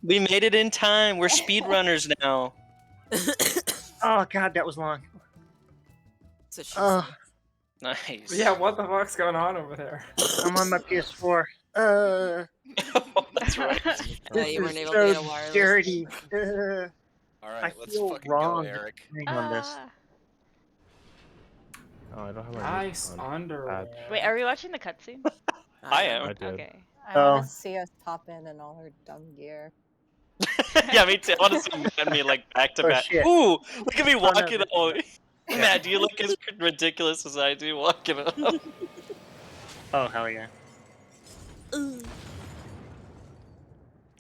We made it in time. We're speedrunners now. Oh god, that was long. So she said. Nice. Yeah, what the fuck's going on over there? I'm on my PS4. Oh, that's right. This you weren't is able so to get a wireless. dirty. All I right, let's feel fucking wrong go, Eric. on this. Oh, I don't have my Nice music on. underwear. Wait, are we watching the cutscene? I am. I did. Okay. I want to see us pop in all her dumb gear. Yeah, me too. I want to see Matt and me like back to Oh, back. shit. Ooh, look at me no, walking. this- Oh, Matt, do you look as ridiculous as I do walking up? Oh hell yeah.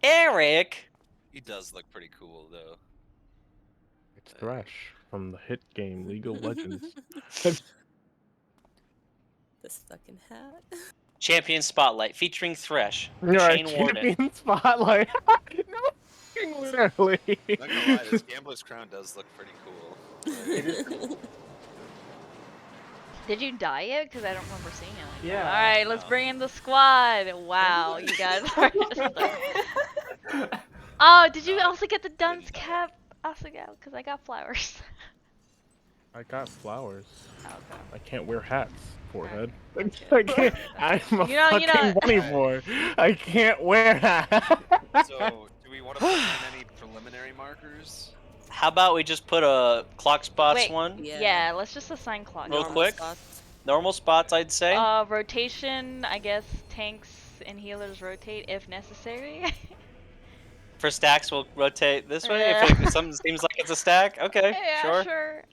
Eric. He does look pretty cool, though. It's Thresh from the hit game League of Legends. This fucking hat. Champion Spotlight featuring Thresh. Alright, Shane Warden. champion spotlight. No, literally. Not gonna lie, this Gambler's Crown does look pretty cool. Did you dye it? Because I don't remember seeing it. Like Yeah. All right, let's bring in the squad. Wow, you guys are just like... Oh, did you also get the dunce cap, Asugal? Because I got flowers. I got flowers. Oh, okay. I can't wear hats, forehead. Okay. I can't. I'm a You know- fucking bunny boy. I can't wear hats. So, do we want to put in any preliminary markers? How about we just put a clock spots Wait, one? Yeah, let's just assign clock. Real Normal quick. spots. Normal spots, I'd say. Rotation, I guess tanks and healers rotate if necessary. For stacks, we'll rotate this way. Yeah. If something seems like it's a stack, okay, yeah, sure. sure.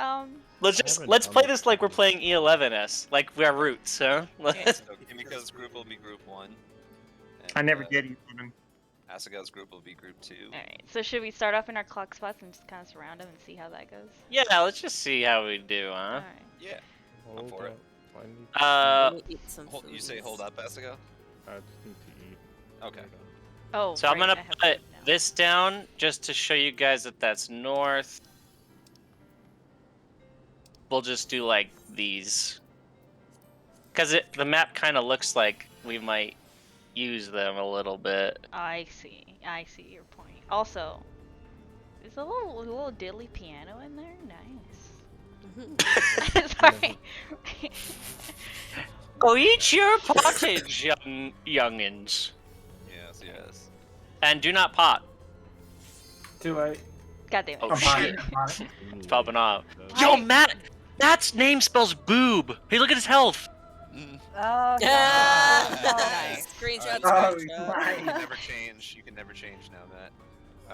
Let's play this like we're playing E11s, like we're roots, huh? Yeah. So, Kimiko's group will be group 1. And, I never did even. Asuga's group will be group 2. Alright, so should we start off in our clock spots and just kind of surround them and see how that goes? Yeah, let's just see how we do, huh? Alright. Yeah. I'm for it. I need Let me eat some You say foods. hold up, Asuga? I just need to eat. Okay. Oh, So I'm right, gonna I have put it now. this down just to show you guys that that's north. We'll just do like these. Because the map kind of looks like we might use them a little bit. I see your point. Also, is a little diddly piano in there? Nice. Sorry. Go eat your pottage, youngins. Yes, yes. And do not pot. Too late. God damn it. Oh I'm on shit. it, I'm on it. It's popping off. Why? Yo, Matt's name spells boob. Hey, look at his health. Oh, Yeah. Nice. Screenshot. Oh, Screenshot. You can never change. You can never change now, Matt.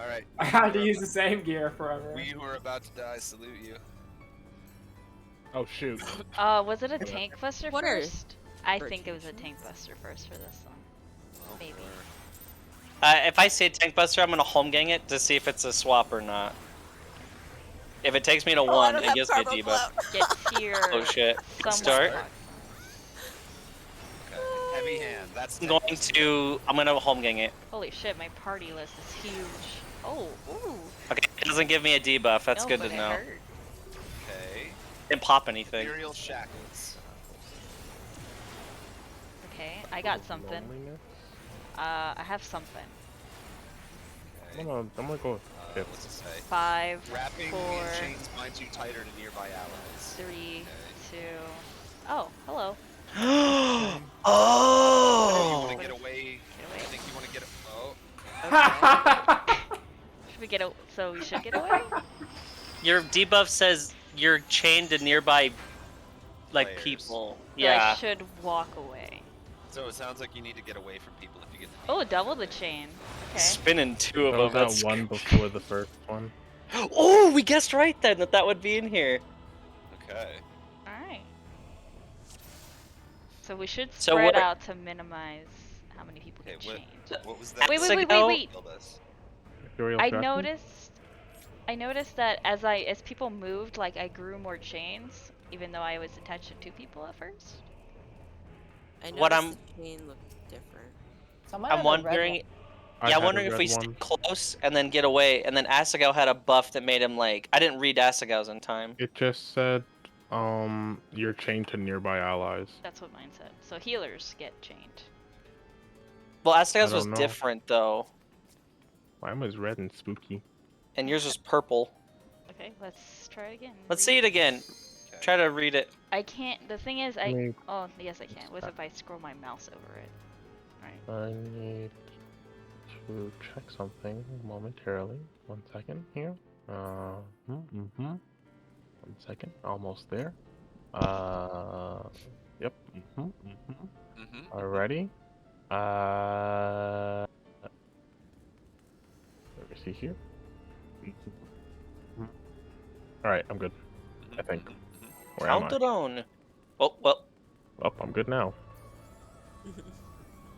Alright. I had to use the same gear forever. We who are about to die salute you. Oh shoot. Was it a tank buster What are first? I think it was a tank buster first for this one. Well, Maybe. If I say tank buster, I'm gonna home gang it to see if it's a swap or not. If it takes me to Oh, I one, don't it have gives me a carbo debuff. clout. Get here. Oh shit. Somewhere. Start. Okay. Heavy hand. That's I'm going to. I'm gonna home gang it. Holy shit, my party list is huge. Oh, ooh. Okay, it doesn't give me a debuff. That's No, good but to it know. hurt. Okay. Didn't pop anything. Imperial shackles. Okay, I got something. Loneliness? I have something. Okay. I'm gonna go with What's fifth. it say? 5, Wrapping 4, in chains binds you tighter to nearby allies. 3, Okay. 2. Oh, hello. You Oh! want to get away? Get I away. think you want to get. Oh. Should we get a? So we should get away. Your debuff says you're chained to nearby, like Players. people. So Yeah. I should walk away. So it sounds like you need to get away from people if you get the. Oh, double the chain. Okay. Spinning two I of was them. at That's one before the first one. Oh, we guessed right then that would be in here. Okay. All right. So we should So spread what- out to minimize how many people Okay. get chained. What was that? Wait, wait, That's wait, like- wait, wait. Build us. Imperial I Shackles? noticed that as people moved, like I grew more chains, even though I was attached to 2 people at first. I What noticed the chain looked different. Someone I'm had a red wondering. one. I Yeah, I'm had a wondering if red we one. stay close and then get away, and then Asagao had a buff that made him like. I didn't read Asagao's in time. It just said, you're chained to nearby allies. That's what mine said. So healers get chained. Well, Asagao's I was don't know. different though. Mine was red and spooky. And yours was purple. Okay, let's try it again. Let's see it again. Okay. Try to read it. I can't. The thing is, I. Wait. Oh, yes, I can. What if I scroll my mouse over it? Right. I need to check something momentarily. 1 second here. One second. Almost there. Yep. Mm-hmm. Alrighty. Let me see here. Alright, I'm good. I think. Where am Count I? it on. Oh, well. Oh, I'm good now.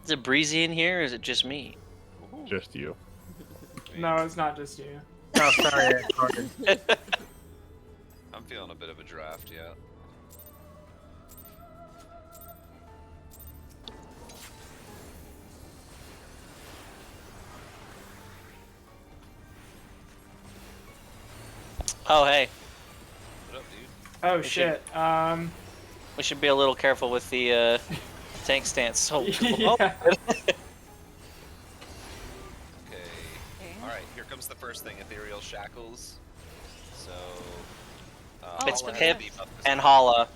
Is it breezy in here or is it just me? Just you. No, it's not just you. Oh, sorry. I started. I'm feeling a bit of a draft, yeah. Oh, hey. What up, dude? Oh We should- shit. We should be a little careful with the tank stance. So, Yeah. Okay. Okay. Alright, here comes the first thing, ethereal shackles. So It's Hala has Pip a debuff this and time. Hala.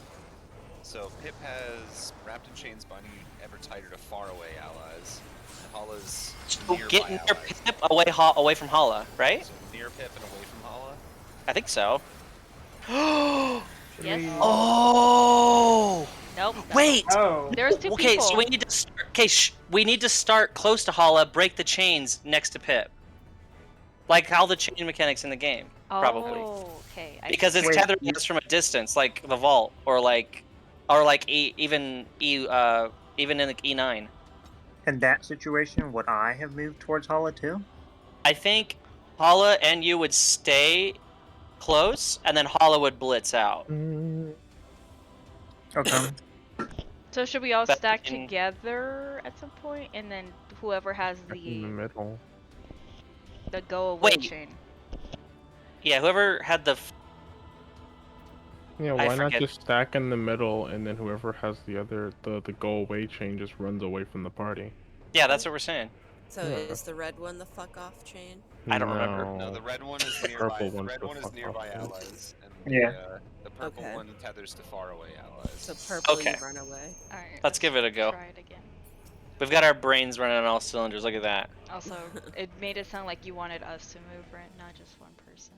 So Pip has wrapped in chains binding ever tighter to faraway allies. And Hala's So nearby get near allies. Pip, away from Hala, right? So near Pip and away from Hala. I think so. Yes. Oh! Nope. Wait! Oh. There's two Okay, people. so we need to start. Okay, we need to start close to Hala, break the chains next to Pip, like how the chain mechanics in the game, probably. Oh, okay. Because it's Wait. tethering us from a distance, like the vault, or like even in the E9. In that situation, would I have moved towards Hala too? I think Hala and you would stay close, and then Hala would blitz out. Okay. So should we all But stack in- together at some point, and then whoever has In the the middle. go away Wait. chain? Yeah, whoever had the. Yeah, I why not forget. just stack in the middle and then whoever has the other the go away chain just runs away from the party? Yeah, that's what we're saying. So Yeah. is the red one the fuck off chain? I don't remember. No, the red one is The nearby. purple The one's red the one is fuck nearby off one. allies, and Yeah. the purple Okay. one tethers to faraway allies. So purple, Okay. you run away. All right. Let's give it a go. Try it again. We've got our brains running on all cylinders. Look at that. Also, it made it sound like you wanted us to move, right? Not just one person.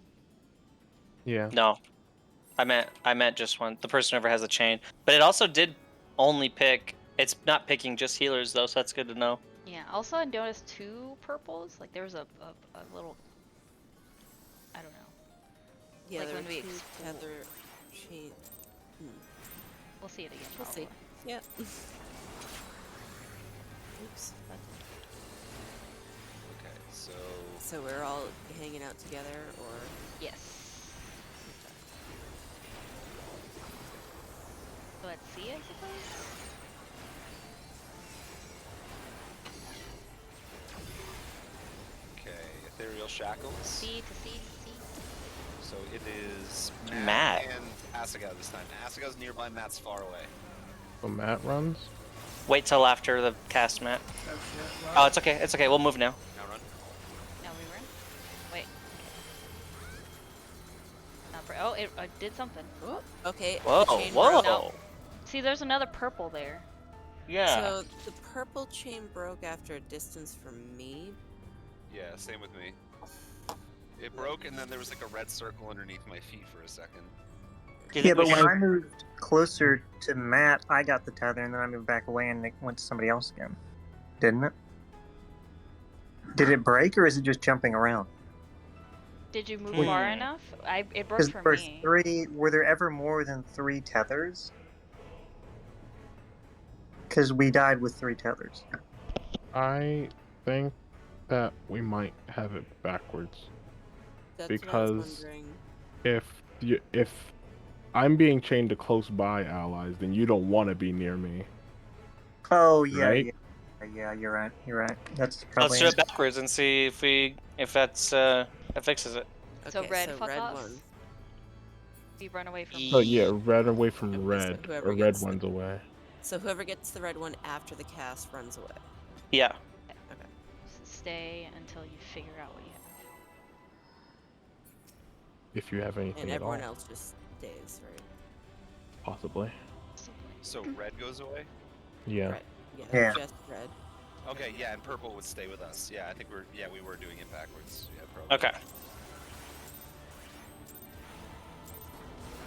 Yeah. No, I meant just one. The person who ever has a chain, but it also did only pick. It's not picking just healers though, so that's good to know. Yeah. Also, I noticed two purples. Like there was a little. I don't know. Yeah, Like there when are we two explode. tether chain. We'll see it again. We'll see. probably. Yep. Oops. Okay, so So we're all hanging out together, or Yes. So let's see, I suppose. okay, ethereal shackles. C to C to C. So it is Matt. and Asagao this time. Asagao's nearby. Matt's far away. So Matt runs. Wait till after the cast, Matt. Oh, shit. Oh, it's okay. It's okay. We'll move now. Now run. Now we run. Wait. Not oh, it did something. oh, okay. Whoa, the chain whoa. broke out. See, there's another purple there. Yeah. So the purple chain broke after a distance from me. Yeah, same with me. It broke, and then there was like a red circle underneath my feet for a second. Do you Yeah, think we but when should- I moved closer to Matt, I got the tether, and then I moved back away, and it went to somebody else again. Didn't it? Did it break, or is it just jumping around? Did you move Hmm. far enough? It broke Because for there were me. three. Were there ever more than 3 tethers? Because we died with 3 tethers. I think that we might have it backwards. That's what I Because- was wondering. If I'm being chained to close by allies, then you don't want to be near me. Oh yeah, Right? yeah. You're right. You're right. That's Let's probably. do it backwards and see if that's that fixes it. So Okay, red so fuck red off? one. We run away from. So yeah, red away from Okay, so red, whoever or red gets the- one's away. So whoever gets the red one after the cast runs away. Yeah. stay until you figure out what you have. If you have anything And at everyone all, else just stays, right? possibly. So red goes away? Yeah. Right. Yeah, Yeah. just red. Okay, yeah, and purple would stay with us. Yeah, I think we were doing it backwards. Yeah, probably. Okay.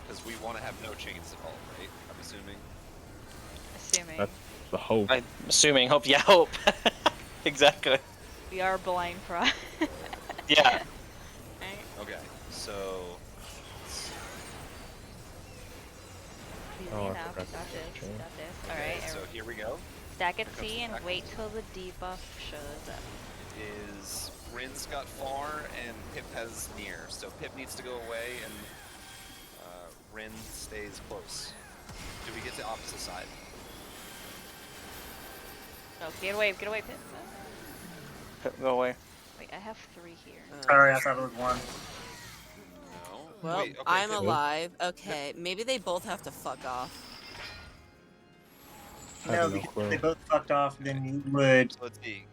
Because we want to have no chains at all, right? I'm assuming. Assuming That's the hope. I'm assuming. Hope. Yeah. Hope. Exactly. we are blind Prog. Yeah. Right? Okay, so Oh, I Easy enough. forgot Got to this. change. Got this. okay, Alright. so here we go. Stack at here comes C the and back wait ones. till the debuff shows up. Is Rin's got far and Pip has near, so Pip needs to go away and Rin stays close. Do we get to opposite side? Oh, get away, Pip. Go away. Wait, I have 3 here. Sorry, I thought it was one. No. Well, Wait, okay, I'm Pip- alive. Okay, maybe they both have to fuck off. I No, have no because clue. if they both fucked off, then you would. So let's see.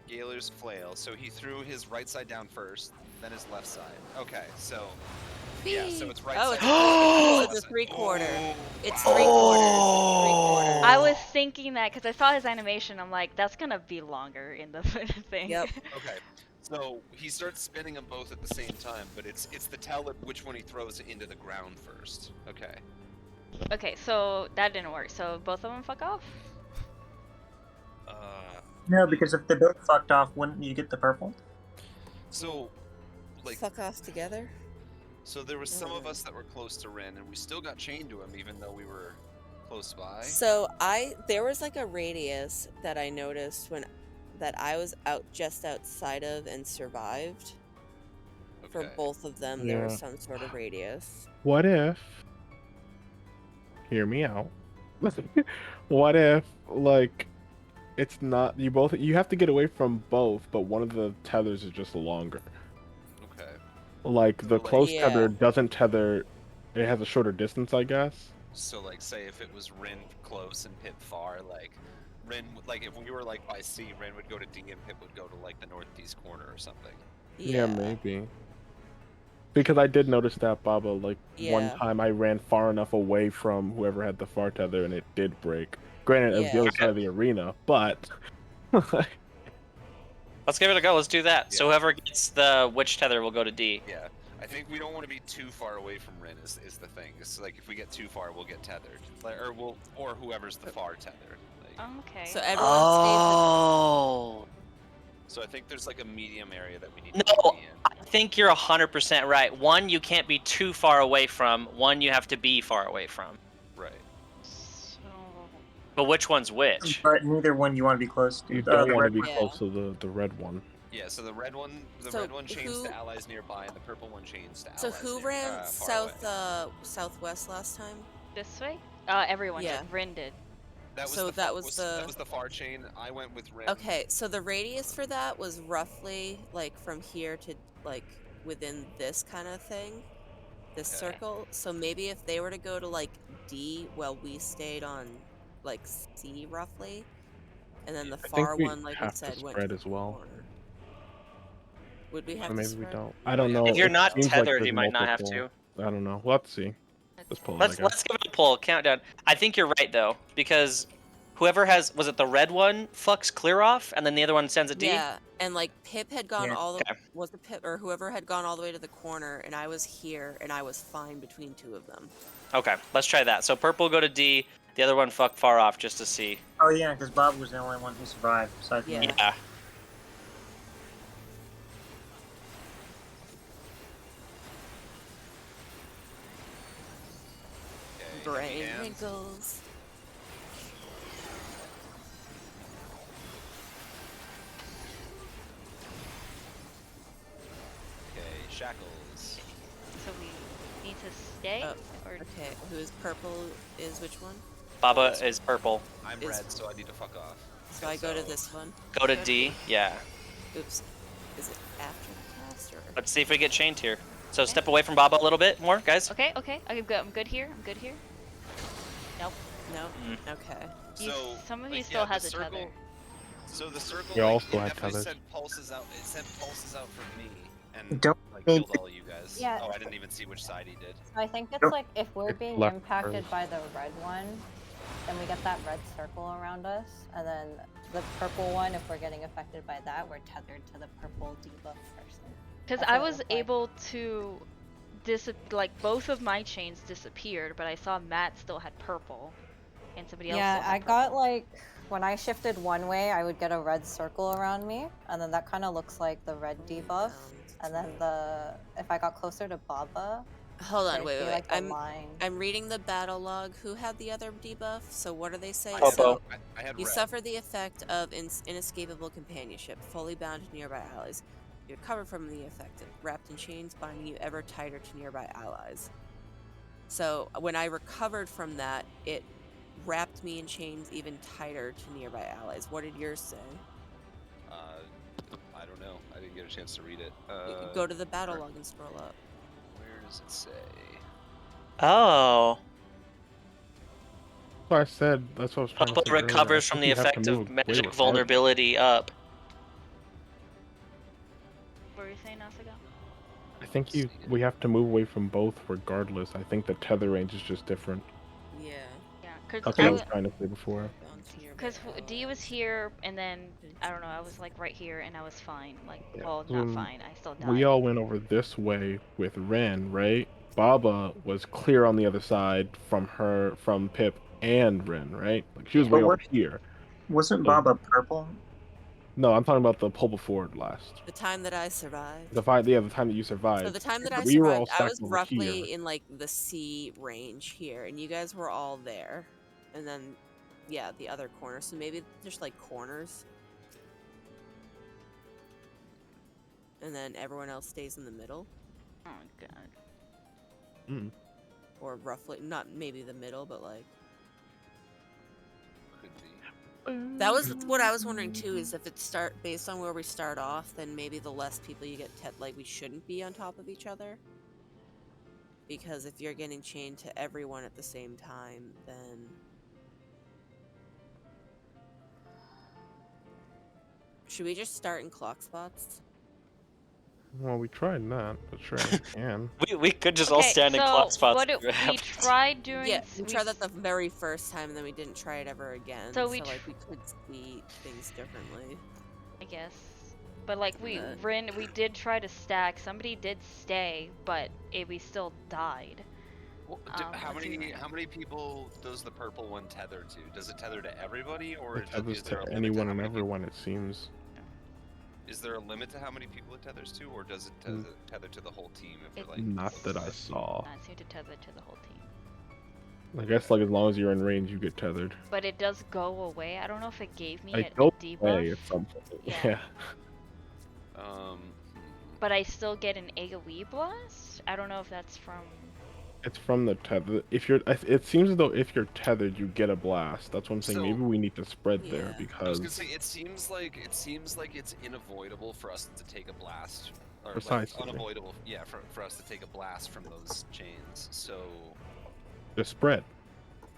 Galer's flail. So he threw his right side down first, then his left side. Okay, so yeah, so it's right Oh, side. it's a 3/4. Oh, It's wow. 3/4. I was thinking that because I saw his animation. I'm like, that's gonna be longer in the thing. Yep. Okay, so he starts spinning them both at the same time, but it's the tell of which one he throws it into the ground first. Okay. Okay, so that didn't work. So both of them fuck off. No, because if they both fucked off, wouldn't you get the purple? So, like, Fuck off together. so there was some of us that were close to Rin, and we still got chained to him, even though we were close by. So there was like a radius that I noticed that I was just outside of and survived. For Okay. both of them, there was Yeah. some sort of radius. What if? Hear me out. What if, like, it's not you have to get away from both, but one of the tethers is just longer. Okay. Like the Like- close Yeah. tether doesn't tether. It has a shorter distance, I guess. So, like, say if it was Rin close and Pip far, like, Rin, like, if we were, like, by C, Rin would go to D and Pip would go to, like, the northeast corner or something. Yeah, maybe. Because I did notice that, Baba. Like one Yeah. time, I ran far enough away from whoever had the far tether, and it did break. Granted, it was the Yeah. other side of the arena, but Let's give it a go. Let's do that. So Yeah. whoever gets the witch tether will go to D. Yeah. I think we don't want to be too far away from Rin is the thing. It's like if we get too far, we'll get tethered. Like, or whoever's the far tethered. Like, Okay. So everyone Oh. so I think there's like a medium area that we need No. to be in. I think you're 100% right. One, you can't be too far away from. One, you have to be far away from. Right. So... But which one's which? But neither one you want to be close to. you The don't red want to be one. Yeah. close to the red one. Yeah. So the red one, So chains who- to allies nearby, and the purple one chains to allies. So who ran far away. southwest last time? This way? Everyone Yeah. did. Rin did. That was so the that far, was that the- was the far chain. I went with Rin. Okay, so the radius for that was roughly like from here to like within this kind of thing, this Okay. circle. So maybe if they were to go to like D, well, we stayed on like C roughly, and then the I think far we one, like we have to said, went spread to as the well. corner. Would we Or have to maybe we spread? don't. I don't know. If you're It not seems like tethered, there's you might not have multiple- to. I don't know. We'll have to see. Let's pull it. I Let's guess. give it a pull. Countdown. I think you're right though, because whoever was it the red one fucks clear off, and then the other one sends a D. Yeah, and like Pip had gone Yeah. all the Okay. was it Pip or whoever had gone all the way to the corner, and I was here, and I was fine between two of them. Okay, let's try that. So purple go to D, the other one fuck far off just to see. Oh yeah, because Bob was the only one who survived. Aside from Yeah. me. Yeah. Okay, Brain hands. wrinkles. Okay, shackles. So we need to stay? Oh, Or... Okay, who is purple is which one? Baba is purple. I'm Is- red, so I need to fuck off. So I go to So- this one. Go to D. Yeah. Oops. Is it after the cast or? Let's see if we get chained here. So step away from Baba a little bit more, guys. Okay, I'm good. I'm good here. Nope. No. Mm. Okay. You- So some of you like, still yeah, has the a circle, tether. So the circle, We all like, still it had definitely tethers. sent pulses out. It sent pulses out from me, and Don't- like killed all of you guys. Yeah. Oh, I didn't even see which side he did. So I think it's Nope. like if we're It's being left impacted first. by the red one, then we get that red circle around us, and then the purple one, if we're getting affected by that, we're tethered to the purple debuff person. Because That's I what it was looked like. able to like both of my chains disappeared, but I saw Matt still had purple, and somebody else. Yeah, still had I got purple. like when I shifted one way, I would get a red circle around me, and then that kind of looks like the red debuff. And then if I got closer to Baba, Hold on, there'd wait, be wait, like wait. a line. I'm reading the battle log. Who had the other debuff? So what do they say? I Popo. had, I had You red. suffer the effect of inescapable companionship, fully bound to nearby allies. You recover from the effect, wrapped in chains, binding you ever tighter to nearby allies. So when I recovered from that, it wrapped me in chains even tighter to nearby allies. What did yours say? I don't know. I didn't get a chance to read it. Go to the battle log and scroll up. Where does it say? Oh. That's what I said. That's what I was trying to Popo say earlier. I recovers from think the you have to effect move of away magic regardless. vulnerability up. What were you saying, Asuka? I think we have to move away from both regardless. I think the tether range is just different. Yeah. Yeah, That's because what I was trying to say before. Bound to nearby Because D was allies. here, and then I don't know, I was like right here, and I was fine. Like, Yeah, well, not fine. I still died. We all went over this way with Ren, right? Baba was clear on the other side from Pip and Ren, right? Like she was But way what- over here. Wasn't So- Baba purple? No, I'm talking about the pull before last. The time that I survived. The time that you survived. So the time that I we were all survived, I was stacked over roughly here. in like the C range here, and you guys were all there. And then, yeah, the other corner. So maybe there's like corners. And then everyone else stays in the middle. Oh god. Mm. Or roughly, not maybe the middle, but like. Could be. That was what I was wondering too, is if it based on where we start off, then maybe the less people you get, like we shouldn't be on top of each other. Because if you're getting chained to everyone at the same time, then... Should we just start in clock spots? Well, we tried that, but sure, we can. We could just all stand in clock spots. What and see what we happens. tried doing. Yeah, we tried that the very first time, and then we didn't try it ever again. So So, we like, we could see things differently. I guess. But like we did try to stack. Somebody did stay, but we still died. Well, let's see. how many people does the purple one tether to? Does it tether to everybody, or It tethers is there a to limit anyone how and many everyone, it seems. Is there a limit to how many people it tethers to, or does it tether to the whole team if we're like? Not that I saw. It seemed to tether to the whole team. I guess like as long as you're in range, you get tethered. But it does go away. I don't know if it gave me It a goes debuff. away at some point. Yeah. Yeah. But I still get an AoE blast. I don't know if that's from. It's from the tether. If you're, it seems as though if you're tethered, you get a blast. That's what I'm saying. So- Maybe we need to spread there Yeah. I was because gonna say it seems like it's unavoidable for us to take a blast, or like Precisely. unavoidable, yeah, for us to take a blast from those chains. So just spread.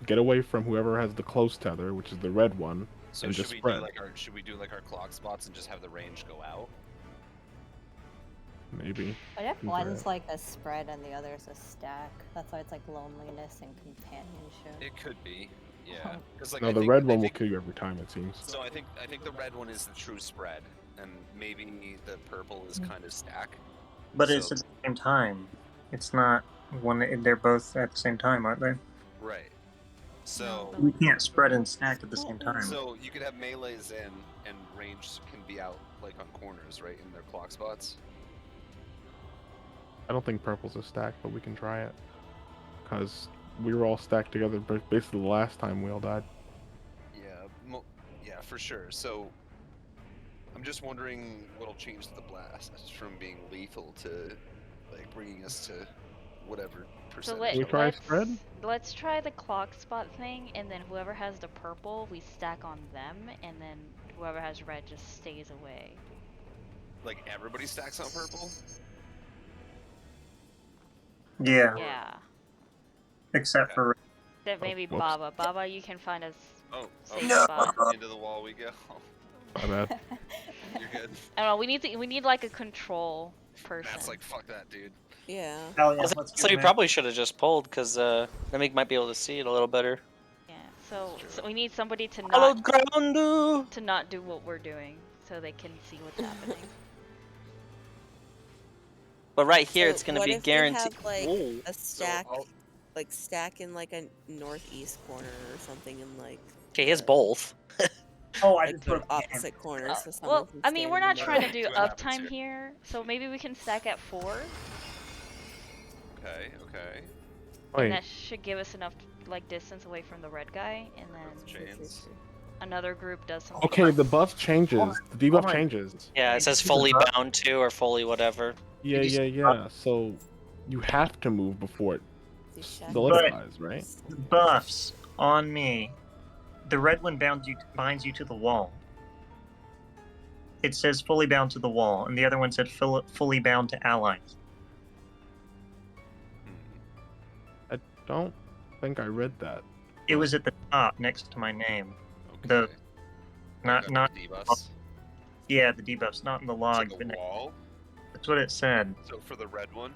Get away from whoever has the close tether, which is the red one, so and should just we spread. do like our clock spots and just have the range go out? Maybe. But if Yeah. one's like a spread and the other's a stack, that's why it's like loneliness and companionship. It could be, yeah. 'Cause, like, No, I the think- red I one will think- kill you every time. It seems. So I think the red one is the true spread, and maybe the purple is kind of stack. But it's So- at the same time. It's not one. They're both at the same time, aren't they? Right. So We can't spread and stack at the same time. so you could have melees in, and range can be out like on corners, right, in their clock spots. I don't think purple's a stack, but we can try it. Because we were all stacked together basically the last time we all died. Yeah, yeah, for sure. So I'm just wondering what'll change the blast from being lethal to like bringing us to whatever So percentage. We try spread? let's try the clock spot thing, and then whoever has the purple, we stack on them, and then whoever has red just stays away. Like everybody stacks on purple. Yeah, Yeah. except for Then maybe whoops. Baba. Baba, you can find us. Oh, Safe No. spot. into the wall we go. My bad. You're good. I don't know. We need like a control person. Matt's like, fuck that, dude. Yeah. Hell yeah, So let's we get Matt. probably should have just pulled, because then we might be able to see it a little better. Yeah. So we need somebody to Hello, not ground. do what we're doing, so they can see what's happening. But right here, So it's going to what be if we guaranteed. have, like, Ooh. a stack, I'll- like stack in like a northeast corner or something, in like. Okay, he has both. Oh, I Like just the broke the game. opposite corners. So someone Well, can I mean, stand we're in the not middle. trying to do See what happens uptime here, so maybe we can stack at 4, Okay, okay. Wait, and that should give us enough like distance away from the red guy, and Earth then chains. another group does something. okay, the buff changes. The debuff on. changes. Yeah, it says fully bound to or fully whatever. Yeah, Did you yeah. So you have to move before it These shadows. solidifies, right? The buffs on me. The red one binds you to the wall. It says fully bound to the wall, and the other one said fully bound to allies. I don't think I read that. It was at the top next to my name. Okay. The not Got not the debuffs. yeah, the debuffs, not in the log, To but the wall. that's what it said. So for the red one.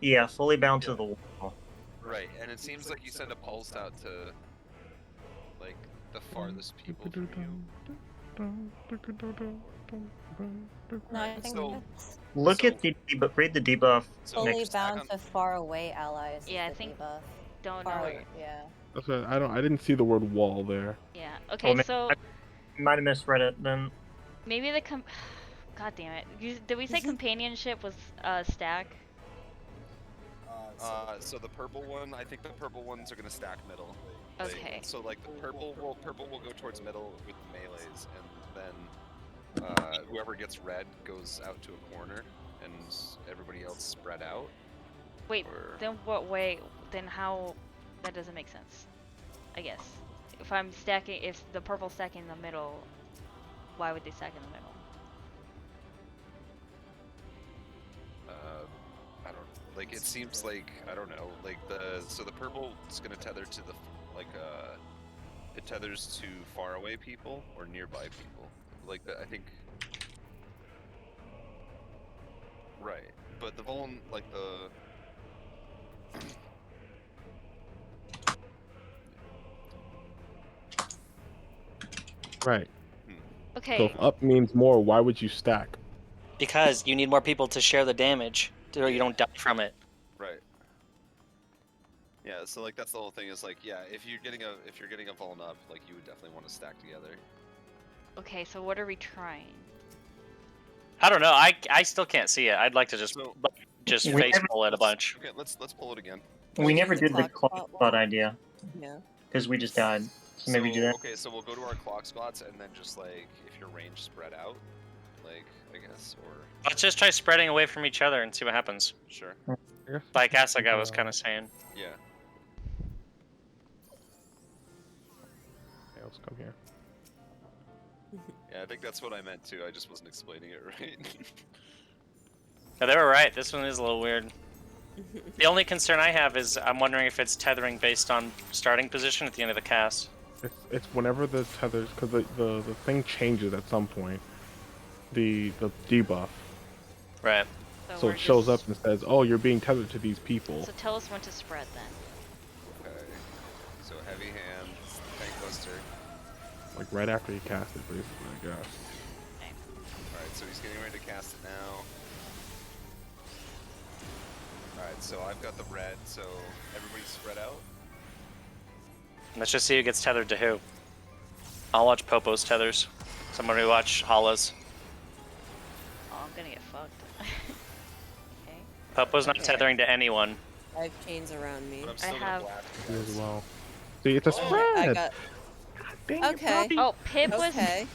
Yeah, fully bound to Yeah. the wall. Right, and it seems like you send a pulse out to, like, the farthest people from you. No, I think So- that's Look So- at the debuff. Read the debuff. So fully next stack bound on- to far away allies. is Yeah, I the think- debuff. Don't know. Far, What yeah. That's what, I didn't see the word wall there. Yeah. Okay. man, So Might have misread it then. maybe the God damn it! Did we say companionship was stack? So the purple one, I think the purple ones are gonna stack middle. Okay. So like the purple will go towards middle with the melees, and then whoever gets red goes out to a corner, and everybody else spread out. Wait. Or Then what way? Then how? That doesn't make sense. I guess. If I'm stacking, if the purple stacking in the middle, why would they stack in the middle? I don't like. It seems like I don't know. Like the purple is gonna tether to the it tethers to far away people or nearby people. Like I think. Right, but the vuln like the. Right. Okay. So if up means more, why would you stack? Because you need more people to share the damage, so you don't die from it. Right. Yeah, so like that's the whole thing is like yeah, if you're getting a vuln up, like you would definitely want to stack together. Okay. So what are we trying? I don't know. I still can't see it. I'd like to just So- just We face haven't- pull it a bunch. Okay, let's pull it again. We never the did the clock clock spot spot one? idea Yeah. because we just died. So maybe do that. Okay, so we'll go to our clock spots and then just like if your range spread out, like I guess, or Let's just try spreading away from each other and see what happens. sure, Like Asaga was kind of saying. yeah. Okay, let's come here. Yeah, I think that's what I meant too. I just wasn't explaining it right. Yeah, they were right. This one is a little weird. The only concern I have is I'm wondering if it's tethering based on starting position at the end of the cast. It's whenever the tethers, because the thing changes at some point. The debuff. So, Right. So we're it shows just- up and says, "Oh, you're being tethered to these people." So tell us when to spread then. Okay, so heavy hand, tank buster. Like right after you cast it, basically, I guess. Alright, so he's getting ready to cast it now. Alright, so I've got the red, so everybody's spread out. Let's just see who gets tethered to who. I'll watch Popo's tethers. Somebody watch Hala's. Oh, I'm gonna get fucked. Okay. Popo's not Okay. tethering to anyone. I have chains around me. But I'm still have- gonna blast You you as guys. well. See, it's a I spread. got. Dang it, Okay. Bobby. Oh, Pip was Okay.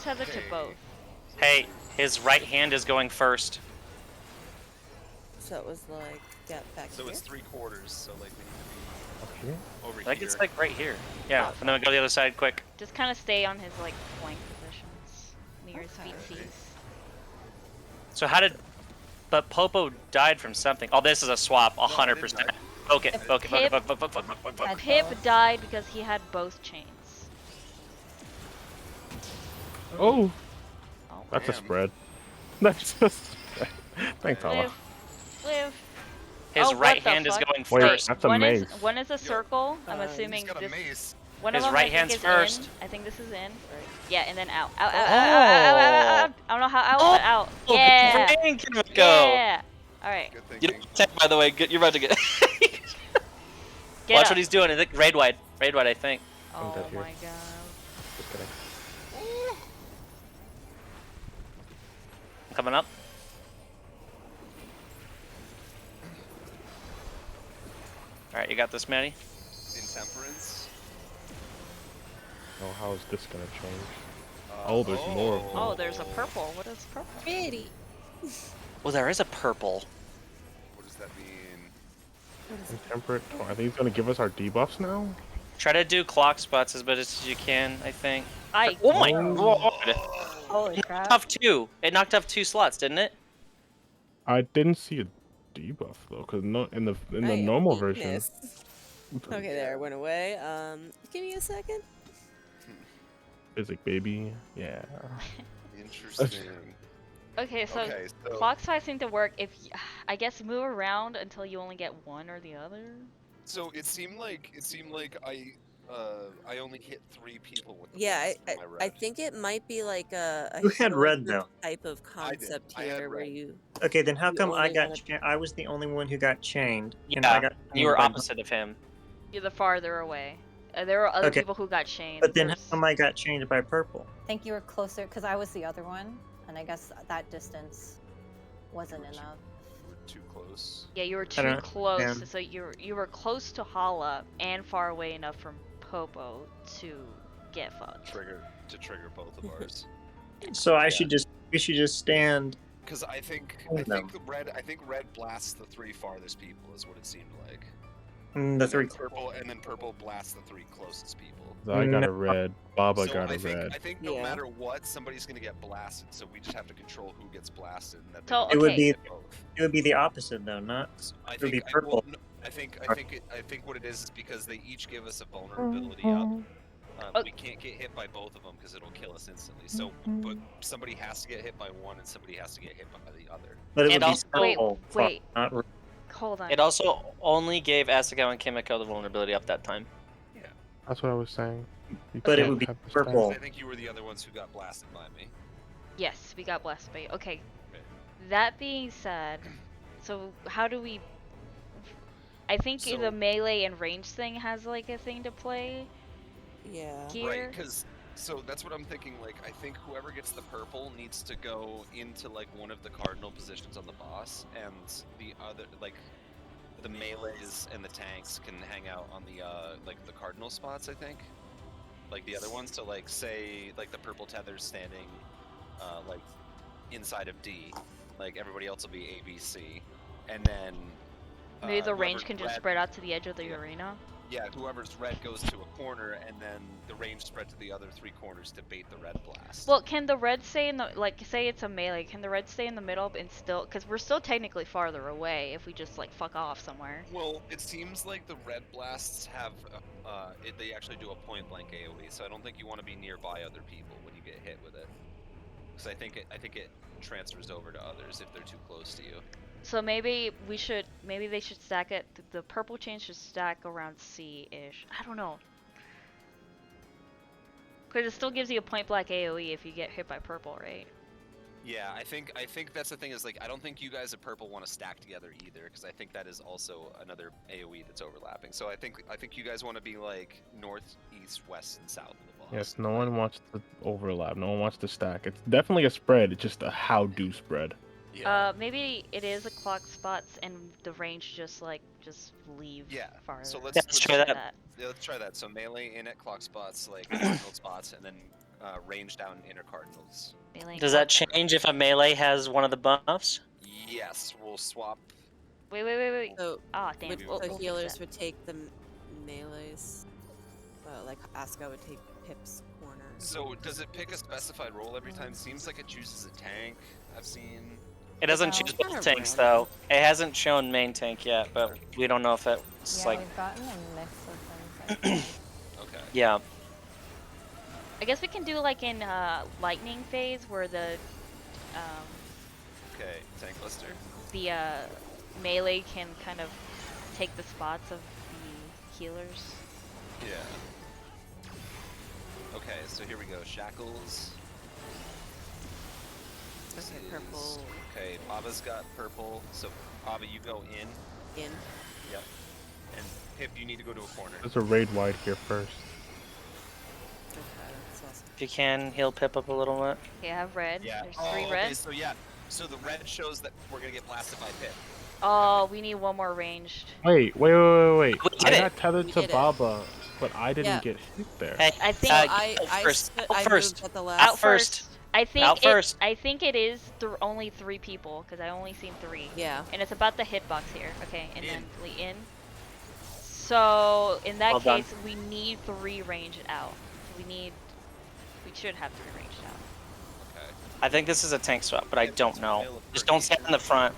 tethered to both. Hey, his right hand is going first. So it was like get back So here. it's 3/4, so like we need Okay. to be over I think here. it's like right here. Yeah, and then we go to the other side quick. Just kind of stay on his like flank positions near his Okay. feetsies. So how did... But Popo died from something. Oh, this is a swap, 100%. Poke it, poke it, poke it, poke, poke, poke, poke, poke, poke. Pip died because he had both chains. Oh, Oh, that's a Damn. spread. That's a spread. Thanks, Allah. live, live. His Oh, right what the hand is fuck? going Wait, first. that's a one mace. is one is a circle. I'm He's assuming He's got a this. mace. One His of them right I think hand's is first. in. I think this is in. Yeah, and then out. Out, out, out, out, out, out, out. I don't know how out, but out. Oh, Yeah. good brain, Kimiko. Yeah. All right. Good You thinking. don't attack, by the way. You're about to get. Get Watch up. what he's doing. I think raid wide. Raid wide, I think. Oh dead here. my god. Just kidding. Coming up. All right, you got this, Maddie. Intemperance. Oh, how is this gonna change? Oh, there's more of them. Oh, there's a purple. What is purple? Pretty. Well, there is a purple. What does that mean? Intemperate. Oh, I think it's gonna give us our debuffs now. Try to do clock spots as best as you can, I think. I. Oh my god! Holy crap. Off two. It knocked off 2 slots, didn't it? I didn't see a debuff though, cause no, in the I normal am version. weakness. Okay, there, it went away. Give me a second. Physic baby. Yeah. Interesting. Okay, so Okay, so clock spots seem to work if I guess move around until you only get one or the other. so it seemed like I only hit 3 people with the Yeah, blast in my I red. think it might be like a Who had red, Hilbert though? type of I did. concept I had here where red. you. Okay, then how You come I only got? wanna- I was the only one who got chained. and Yeah, I got You were chained by- opposite of him. You're the farther away. There were other Okay. people who got chained. But then how There's- come I got chained by purple? I think you were closer because I was the other one, and I guess that distance wasn't enough. You were too close. Yeah, you were I too don't close. understand. So you were close to Hala and far away enough from Popo to get fucked. Trigger both of ours. So Yeah. we should just stand. Because I think Oh, no. red blasts the 3 farthest people is what it seemed like. The And three. then purple blasts the 3 closest people. I got No. a red. Baba So got I a think, red. I think no Yeah. matter what, somebody's gonna get blasted. So we just have to control who gets blasted. And that they So, don't It would okay. be hit both. it would be the opposite though, not. I it would be think purple. I think what it is because they each give us a vulnerability up. Oh. We can't get hit by both of them because it'll kill us instantly. So, but somebody has to get hit by one, and somebody has to get hit by the other. But it And would be also- purple. Wait. Not red. Hold on. It also only gave Asagao and Kimiko the vulnerability up that time. That's what I was saying. You But it can't would be have the purple. I think you were the other ones who got blasted by me. Yes, we got blasted by you. Okay. That being said, so how do we? I think So- the melee and range thing has like a thing to play Yeah. here. Right, because so that's what I'm thinking. Like, I think whoever gets the purple needs to go into like one of the cardinal positions on the boss, and the other, like, the melees and the tanks can hang out on the like the cardinal spots. I think, like the other ones. So like, say like the purple tether's standing, like inside of D. Like everybody else will be A, B, C, and then. Maybe the range whoever's can just red- spread out to the edge of the arena. Yeah, whoever's red goes to a corner, and then the range spread to the other 3 corners to bait the red blast. Well, can the red stay in the, like, say it's a melee, can the red stay in the middle and still, because we're still technically farther away if we just, like, fuck off somewhere. Well, it seems like the red blasts have, they actually do a point blank AoE, so I don't think you want to be nearby other people when you get hit with it. Because I think it transfers over to others if they're too close to you. So maybe they should stack it, the purple chain should stack around C-ish. I don't know. Because it still gives you a point blank AoE if you get hit by purple, right? Yeah, I think that's the thing is, like, I don't think you guys at purple want to stack together either, because I think that is also another AoE that's overlapping. So I think you guys want to be like north, east, west, and south of the boss. Yes, no one wants to overlap. No one wants to stack. It's definitely a spread. It's just a how-do spread. Yeah. Maybe it is a clock spots and the range just leave Yeah, farther. so Yeah, let's try that. Yeah, let's try that. So melee in at clock spots, like cardinal spots, and then range down inner cardinals. Melee and Does that clock- change if a melee has one of the buffs? Yes, we'll swap. Wait. So, Ah, damn. would, we'll the fix healers that. would take the melees. Like Asuka would take Pip's corner. So does it pick a specified role every time? Seems like it chooses a tank. I've seen. It doesn't No. choose Kinda both tanks random. though. It hasn't shown main tank yet, but we don't know if it's Yeah, like we've gotten a mix of things. I think. Okay. yeah. I guess we can do like in lightning phase where the Okay, tank lister. the melee can kind of take the spots of the healers. Yeah. Okay, so here we go. Shackles. This Okay, is- purple Okay, Baba's got purple. So Baba, you go in. in. Yep. And Pip, you need to go to a corner. There's a raid wide here first. Okay, that's awesome. If you can, heal Pip up a little bit. Okay, I have red. Yeah. There's Oh, 3 okay, red. so yeah. So the red shows that we're gonna get blasted by Pip. Oh, we need one more ranged. Wait. We I did it. got tethered We to did it. Baba, but I didn't Yeah. get hit there. Hey, I think I first. st- Out I first. moved at the Out last. out first. first. I think Out first. I think it is only 3 people because I only seen 3. Yeah. And it's about the hitbox here. Okay, and In. then in. So in that Well done. case, we need 3 ranged out. We should have 3 ranged out. Okay. I think this is a tank swap, but I Pip don't gets know. Veil of Just don't stand in the front.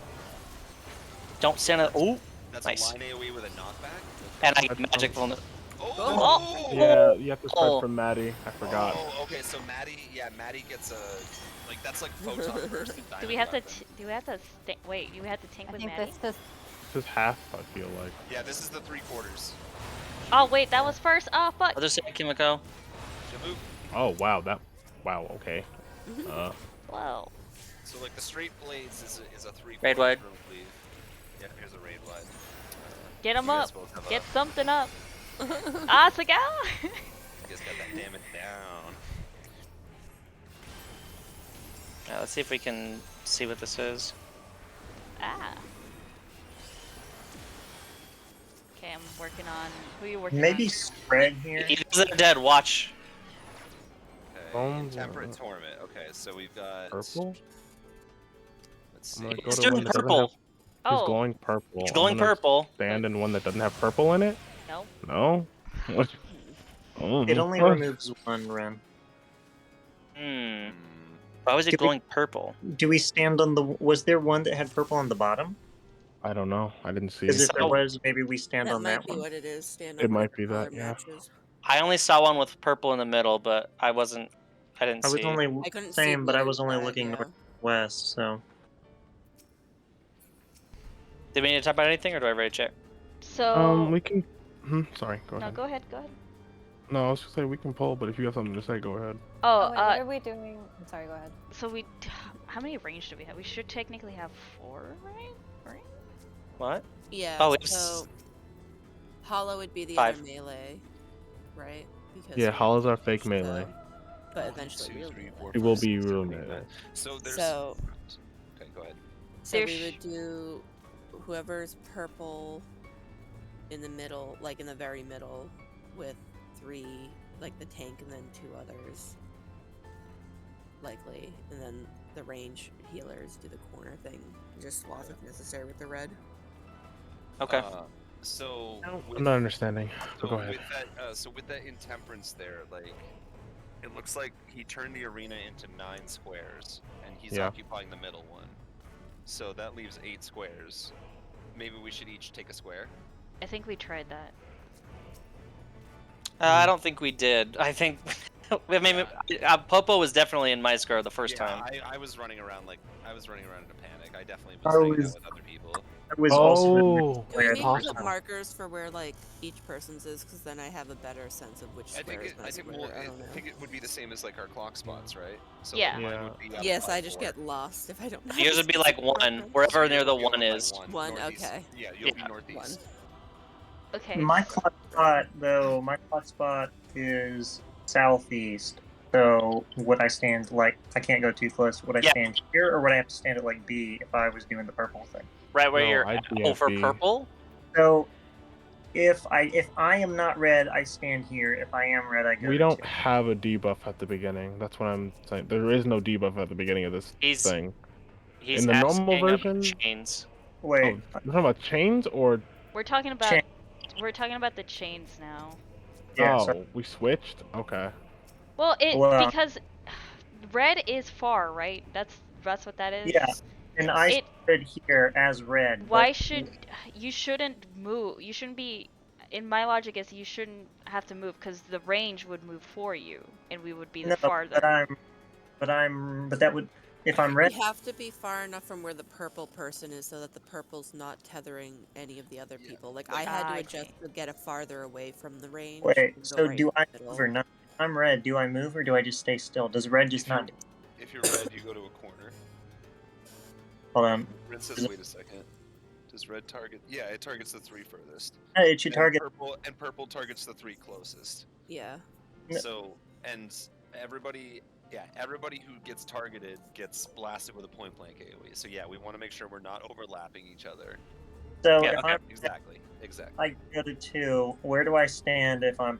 Don't stand in. Ooh, That's Nice. a line AoE with a knockback. and I get magic vulner. Oh! Yeah, you have to start Oh. from Maddie. I forgot. Oh, okay. So Maddie gets a like that's like photon burst. And Do we have to? Wait, you have to tank I with think Maddie? this This is half, I feel like. Yeah, this is the 3/4. Oh wait, that was first. Oh fuck. Other side, Kimiko. Shaboop. Oh, wow. Okay. Whoa. So like the straight blades is a 3/4 Raid wide. drill cleave. Yeah, here's a raid wide. Get him You guys up. both have Get a- something up. Asuka. You guys got that damage down. Let's see if we can see what this is. Ah. Okay, I'm working on. Who are you working Maybe on? spread here. He's dead. Watch. Okay. Bones, Temperate torment. Okay, so we've got Purple? Let's I'm see. gonna go He's to doing one that doesn't purple. He's Oh, glowing purple. He's I'm glowing gonna purple. Stand in one that doesn't have purple in it? no. No? Oh, It only oh. removes one run. Hmm. Hmm. Why was it Did we- glowing purple? Do we stand on the? Was there one that had purple on the bottom? I don't know. I didn't see Because it. if there Oh. was, maybe we stand That on might that be one. what it is. Stand It on might whatever be that, color yeah. matches. I only saw one with purple in the middle, but I didn't I was see. only I couldn't same, see but I blue was only red, looking yeah. northwest. So Did we need to talk about anything, or do I rage check? So. We can. Sorry, go no, ahead. go ahead. Go ahead. No, I was gonna say we can pull, but if you have something to say, go ahead. Oh, wait, what are we doing? I'm sorry, go ahead. so how many range do we have? We should technically have 4, right? What? Yeah. Oh, it's- so hollow would be the 5. other melee, right? Because Yeah, we- Hollow's our fake melee. but 1, eventually 2, real 3, melee. 4, It will 5, be 6, real 7, 8, melee. 9. So there's. So Okay, go ahead. so There's- we would do whoever's purple in the middle, like in the very middle, with 3, like the tank, and then 2 others, likely, and then the range healers do the corner thing. Just swap if necessary with the red. Okay. So I'm not understanding. So So go ahead. with that intemperance there, like, it looks like he turned the arena into 9 squares, and he's Yeah. occupying the middle one. So that leaves 8 squares. Maybe we should each take a square. I think we tried that. I don't think we did. I think. I mean, Popo was definitely in my square the first yeah, time. I was running around in a panic. I definitely I was doing was- that with other people. I was also Oh, Do we Where need the to first put time. markers for where like each person's is? Because then I have a better sense of which I square think is it, my I think square. well, I don't know. I think it would be the same as like our clock spots, right? So Yeah. mine Yeah. would be up Yes, by I just 4. get lost if I don't know. Yours would be like 1, So wherever near yours the would be up 1 by is. 1, northeast. okay. Yeah, you'll Yeah. be northeast. Okay. My clock spot, though, my clock spot is southeast. So would I stand like I can't go too close? Would I Yeah. stand here, or would I have to stand at like B if I was doing the purple thing? Right where No, you're. I'd be Oh, at for B. purple. So if I am not red, I stand here. If I am red, I go. We to don't 2. have a debuff at the beginning. That's what I'm saying. There is no debuff at the beginning of this He's- thing. He's In the normal asking about version- chains. Wait, Oh, you're talking about chains or We're talking about Chain. we're talking about the chains now. yeah. oh, So we switched? Okay. Well, Well- because red is far, right? That's what that is. Yeah. and I It- stood here as red. Why but- should you shouldn't move? You shouldn't be. in my logic is you shouldn't have to move because the range would move for you, and we would be the No, farther. but that would, if I'm red, You have to be far enough from where the purple person is so that the purple's not tethering any of the other Yeah, people. Like, like- I had to I adjust see. to get it farther away from the range. wait, and go so right do in I the move middle. or not? If I'm red, do I move or do I just stay still? Does red just not? If you're red, you go to a corner. Hold on. Red says, wait a second. Does red target? Yeah, it targets the 3 furthest. It should target. Purple targets the 3 closest. Yeah. No. So, and everybody who gets targeted gets blasted with a point blank AoE. So yeah, we want to make sure we're not overlapping each other. So Yeah, if okay. I'm Exactly. I go to 2. Where do I stand if I'm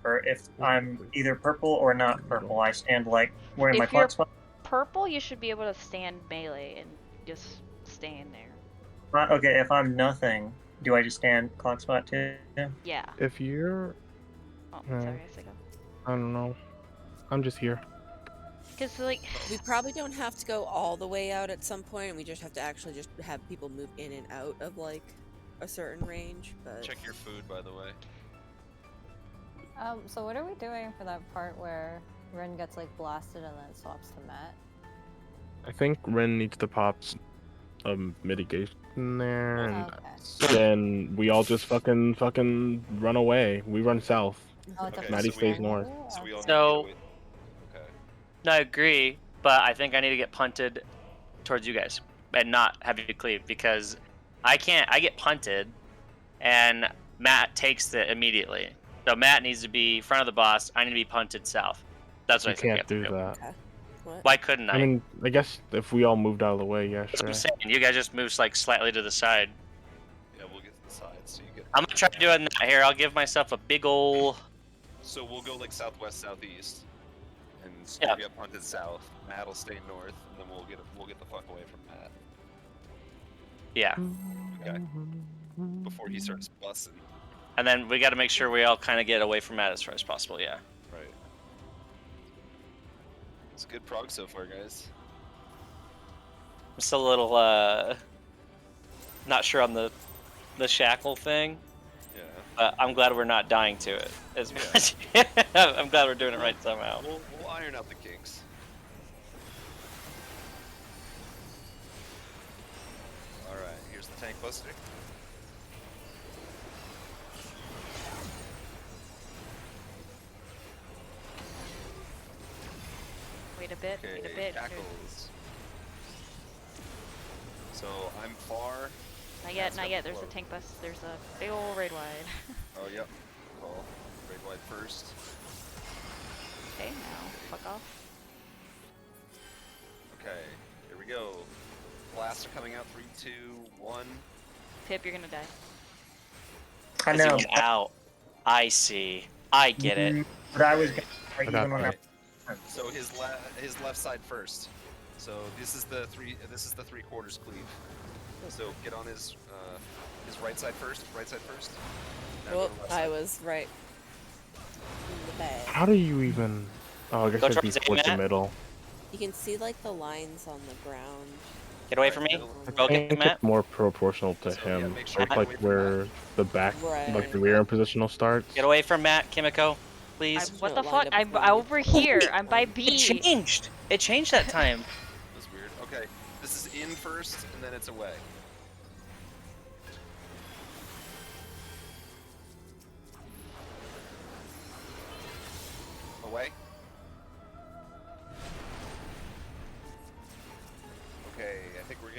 either purple or not purple? I stand like where in my If you're clock spot? purple, you should be able to stand melee and just stay in there. Okay, if I'm nothing, do I just stand clock spot 2? Yeah. If you're, Oh, Hmm. sorry, I said go. I don't know. I'm just here. Because like, We probably don't have to go all the way out at some point, and we just have to actually just have people move in and out of like a certain range. But Check your food, by the way. So what are we doing for that part where Ren gets like blasted and then swaps to Matt? I think Ren needs to pop mitigation there, and Okay. then we all just fucking run away. We run south. Oh, it's a Okay, Maddie so we- stays north. So we all need So- to get away. Okay. No, I agree, but I think I need to get punted towards you guys and not have you cleave because I can't. I get punted, and Matt takes it immediately. So Matt needs to be front of the boss. I need to be punted south. That's what You I think we can't have to do do. that. what? Why couldn't I? I mean, I guess if we all moved out of the way, yeah, That's what sure. I'm saying. You guys just move like slightly to the side. Yeah, we'll get to the side so you get. I'm gonna try doing that here. I'll give myself a big ol'. So we'll go like southwest, southeast, and Yeah. we'll get punted south. Matt'll stay north, and then we'll get the fuck away from Matt Yeah, Okay. before he starts busting. and then we got to make sure we all kind of get away from Matt as far as possible. Yeah. Right. It's a good prog so far, guys. I'm still a little not sure on the shackle thing, Yeah. but I'm glad we're not dying to it as Yeah. much. I'm glad we're doing it right somehow. We'll iron out the kinks. All right. Here's the tank buster. wait a bit, Okay. wait a bit. Cackles. So I'm far. Not yet, Matt's not got yet. the There's a float. tank bus. There's a big ol' raid wide. Oh, yep. Call. Raid wide first. Okay, now fuck off. Okay. Here we go. Blasts are coming out. 3, 2, 1. Pip, you're gonna die. I As know. he went out. I see. I get it. But I was Okay. gonna got even when I- Right. So his left side first. So this is the 3/4 cleave. So get on his right side first. Right side first. Now go Well, to left I side. was right in the bag. How do you even? Oh, I guess Go it'd be towards A, towards the Matt. middle. You can see like the lines on the ground. Get away from me. Go I get think Matt. it's more proportional to So, yeah, him. make sure It's you like get away from where the back, Right. like the rear end positional starts. Get away from Matt, Kimiko, please. What No, the lined fuck? up I'm before you. over here. wait. I'm by It B. changed. It changed that time. That's weird. Okay. This is in first, and then it's away. Away. Okay, I think we're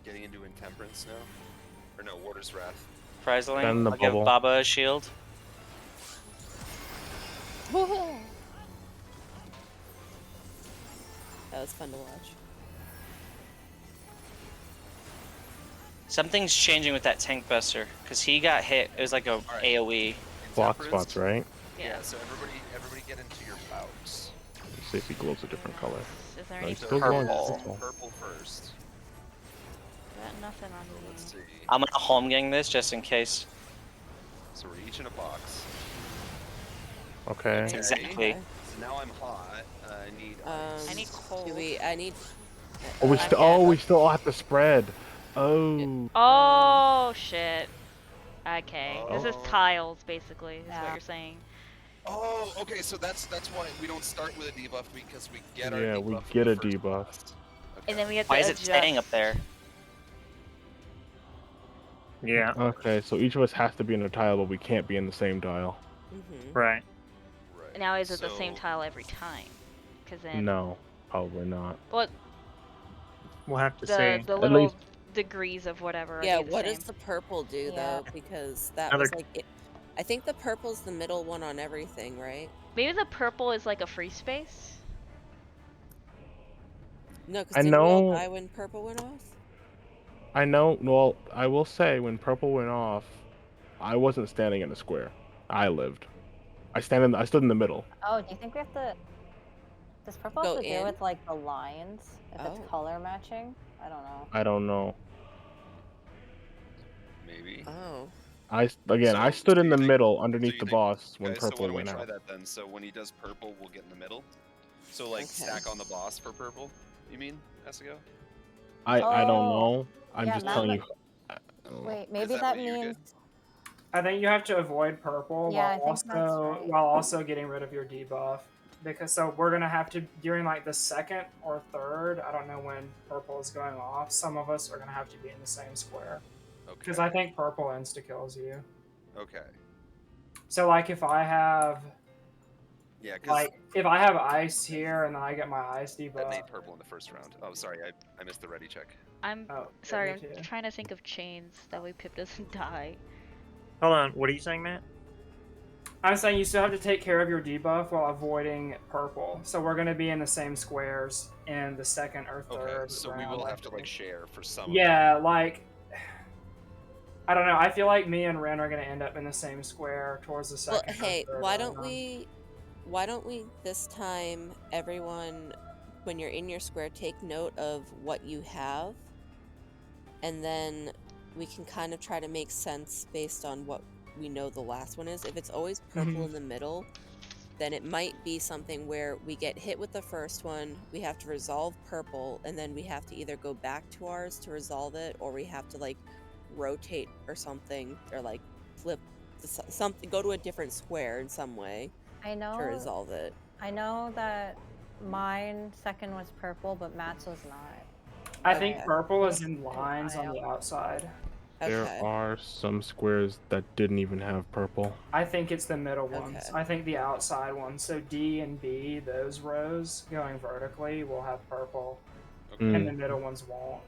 getting into Intemperance now. Or no, Warder's Wrath. Surprisingly, Then the I'll give bubble. Baba a shield. That was fun to watch. Something's changing with that tank buster because he got hit. It was like a Alright. AOE. Block Intemperance. spots, right? Yeah, so everybody get into your bouts. Let's see if he glows a different color. Is there No, any he's So still Purple. glowing purple. Purple first. Got nothing on So let's me. see. I'm gonna home gang this just in case. So we're each in a box. Okay. Exactly. Okay. So now I'm hot. I need ice. I need cold. I need. Oh, we still all have to spread. Oh. Oh shit. Okay, this is Oh. tiles basically, is what Yeah. you're saying. Oh, okay, so that's why we don't start with a debuff because we get our Yeah, debuff. we in get the a first debuff. boss. Okay. And then we have Why to is it adjust. staying up there? Yeah, Okay, so each of us has to be in a tile, but we can't be in the same tile. Mm-hmm. right. Right. Now is it the same So- tile every time? Because then No, probably not. well, We'll have to the see. the At little least- degrees of whatever are Yeah, they the what same? does the purple do Yeah. though? Because that Another- was like it. I think the purple's the middle one on everything, right? Maybe the purple is like a free space. No, because I didn't we all know- die when purple went off? I know. Well, I will say when purple went off, I wasn't standing in a square. I lived. I stood in the middle. Oh, do you think we have to? Does purple Go have to in? do with like the lines? If Oh. it's color matching? I don't know. I don't know. Maybe. Oh. I So stood in you the think- middle so underneath you the think- boss when Okay, so why purple don't we went try out. that then? So when he does purple, we'll get in the middle. So like Okay. stack on the boss for purple. You mean, Esigo? I don't Oh, know. I'm yeah, just now telling that- you. I don't know. Wait, maybe that that what you did? means. I think you have to avoid purple Yeah, I while think that's also right. while also getting rid of your debuff. Because so we're gonna have to during like the second or third, I don't know when purple is going off, some of us are gonna have to be in the same square. Okay. Because I think purple insta kills you. Okay. So like if I have Yeah, because like if I have ice here and then I get my ice I debuff. made purple in the first round. Oh, sorry, I missed the ready check. I'm Oh, sorry, me I'm too. trying to think of chains that way Pip doesn't die. Hold on. What are you saying, Matt? I'm saying you still have to take care of your debuff while avoiding purple. So we're gonna be in the same squares in the second or Okay, third so round. we will I have to like think. share for some. Yeah, like I don't know. I feel like me and Ren are gonna end up in the same square towards the Well, second. or hey, third why don't round. why don't we this time, everyone, when you're in your square, take note of what you have, and then we can kind of try to make sense based on what we know the last one is. If it's always purple in the middle, then it might be something where we get hit with the first one, we have to resolve purple, and then we have to either go back to ours to resolve it, or we have to like rotate or something, or like flip something, go to a different square in some way I to know. resolve it. I know that mine second was purple, but Matt's was not. I think Okay. purple is in lines on I the outside. There Okay. are some squares that didn't even have purple. I think it's the middle Okay. ones. I think the outside ones. So D and B, those rows going vertically will have purple, Okay. and the middle ones won't.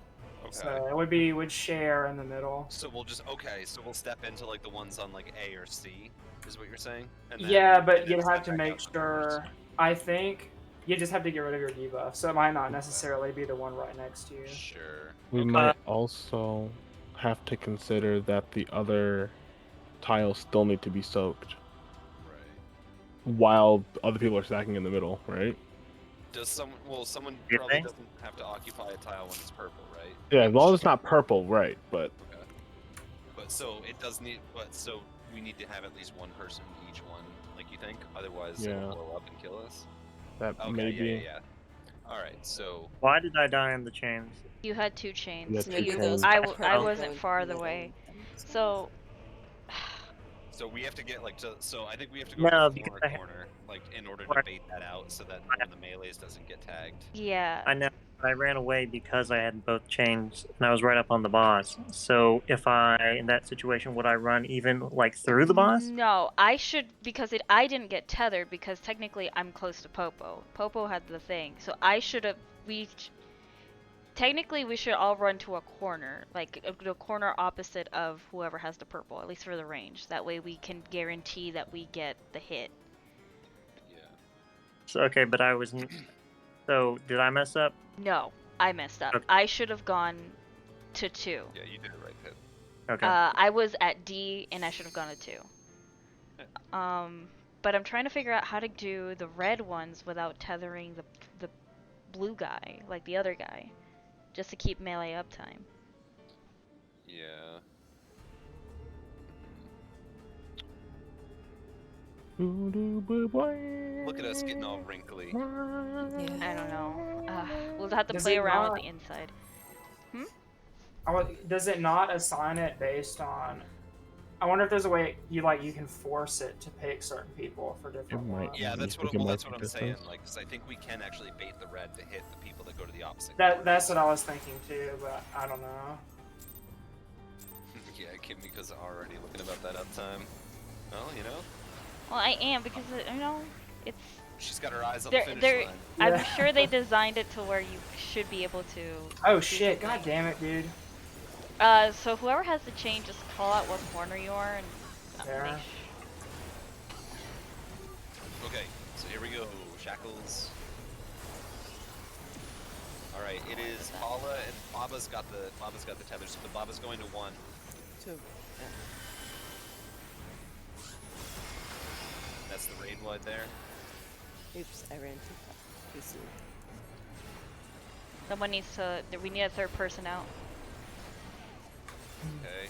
Okay. So it would share in the middle. So we'll just so we'll step into like the ones on like A or C, is what you're saying? And Yeah, but and you'd then have step to back make out to the others. sure. I think you just have to get rid of your debuff, so it might not necessarily be the one right next to you. Sure. We Okay. might also have to consider that the other tiles still need to be soaked Right. while other people are stacking in the middle, right? Does someone? Well, someone If probably they- doesn't have to occupy a tile when it's purple, right? Yeah, as long as it's not purple, right? But Okay. But so it does need. But so we need to have at least one person in each one, like you think? Otherwise, Yeah. it'll blow up and kill us. that Okay. maybe. Yeah. All right. So Why did I die in the chains? You had two chains. Yeah, So two maybe chains. those I purple wasn't go into farther the middle away. and stuff. So So we have to get like to. So I think we have to go No, to the because corner I- corner, like in order to Right. bait that out, so that one of the melees doesn't get tagged. yeah. I know. I ran away because I had both chains, and I was right up on the boss. So if in that situation, would I run even like through the boss? No, I should because I didn't get tethered because technically I'm close to Popo. Popo had the thing, so I should have technically we should all run to a corner, like the corner opposite of whoever has the purple, at least for the range. That way we can guarantee that we get the hit. Yeah. So, okay, but I was. So did I mess up? No, I messed up. Okay. I should have gone to 2. Yeah, you did it right, Pip. Okay. I was at D and I should have gone to 2. But I'm trying to figure out how to do the red ones without tethering the blue guy, like the other guy, just to keep melee uptime. Yeah. Look at us getting all wrinkly. I don't know. We'll have to Does play it around not- with the inside. Does it not assign it based on I wonder if there's a way you can force it to pick certain people for different might, ones. Yeah, You that's think what. it Well, might that's be what I'm saying. distance? Like, 'cause I think we can actually bait the red to hit the people that go to the opposite. That's what I was thinking too, but I don't know. Yeah, Kimiko's already looking about that uptime. Well, you know, Well, I am because it's. she's got her eyes on They're- the finish they're- line. I'm Yeah. sure they designed it to where you should be able to. Oh do shit! something. God damn it, dude. So whoever has the chain, just call out what corner you are and. There. Okay, so here we go. Shackles. All right, it is Paula and Baba's got the tethers. So Baba's going to 1. That's the raid wide there. Oops, I ran too soon. Someone needs to. We need a third person out Okay.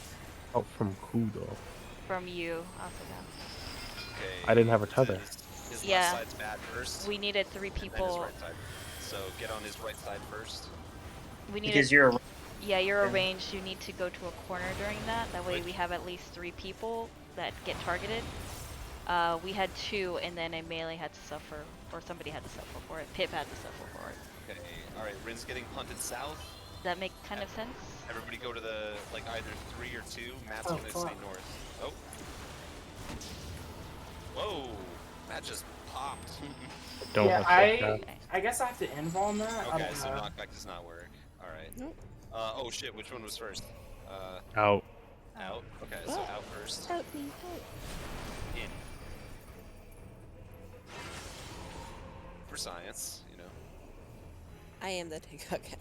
Oh, from who though? from you, Asuka. Okay. I didn't have a tether. His Yeah. left side's bad first. We needed 3 and then his people. right side. So get on his right side first. We needed. Because you're Yeah, you're Yeah. arranged. You need to go to a corner during that. That way Right. we have at least 3 people that get targeted. We had 2, and then a melee had to suffer, or somebody had to suffer for it. Pip had to suffer for it. Okay. All right. Rin's getting punted south. Does that make kind of sense? Everybody go to the either 3 or 2. Matt's Oh, gonna fuck. stay north. Oh. Whoa. Matt just popped. Don't Yeah, have that. I guess I have to involve that. I Okay, don't so know. knockback does not work. All right. Nope. Oh shit. Which one was first? Out. Out. Okay, so out first. Help me, help. In. For science, you know. I am the tank. Okay.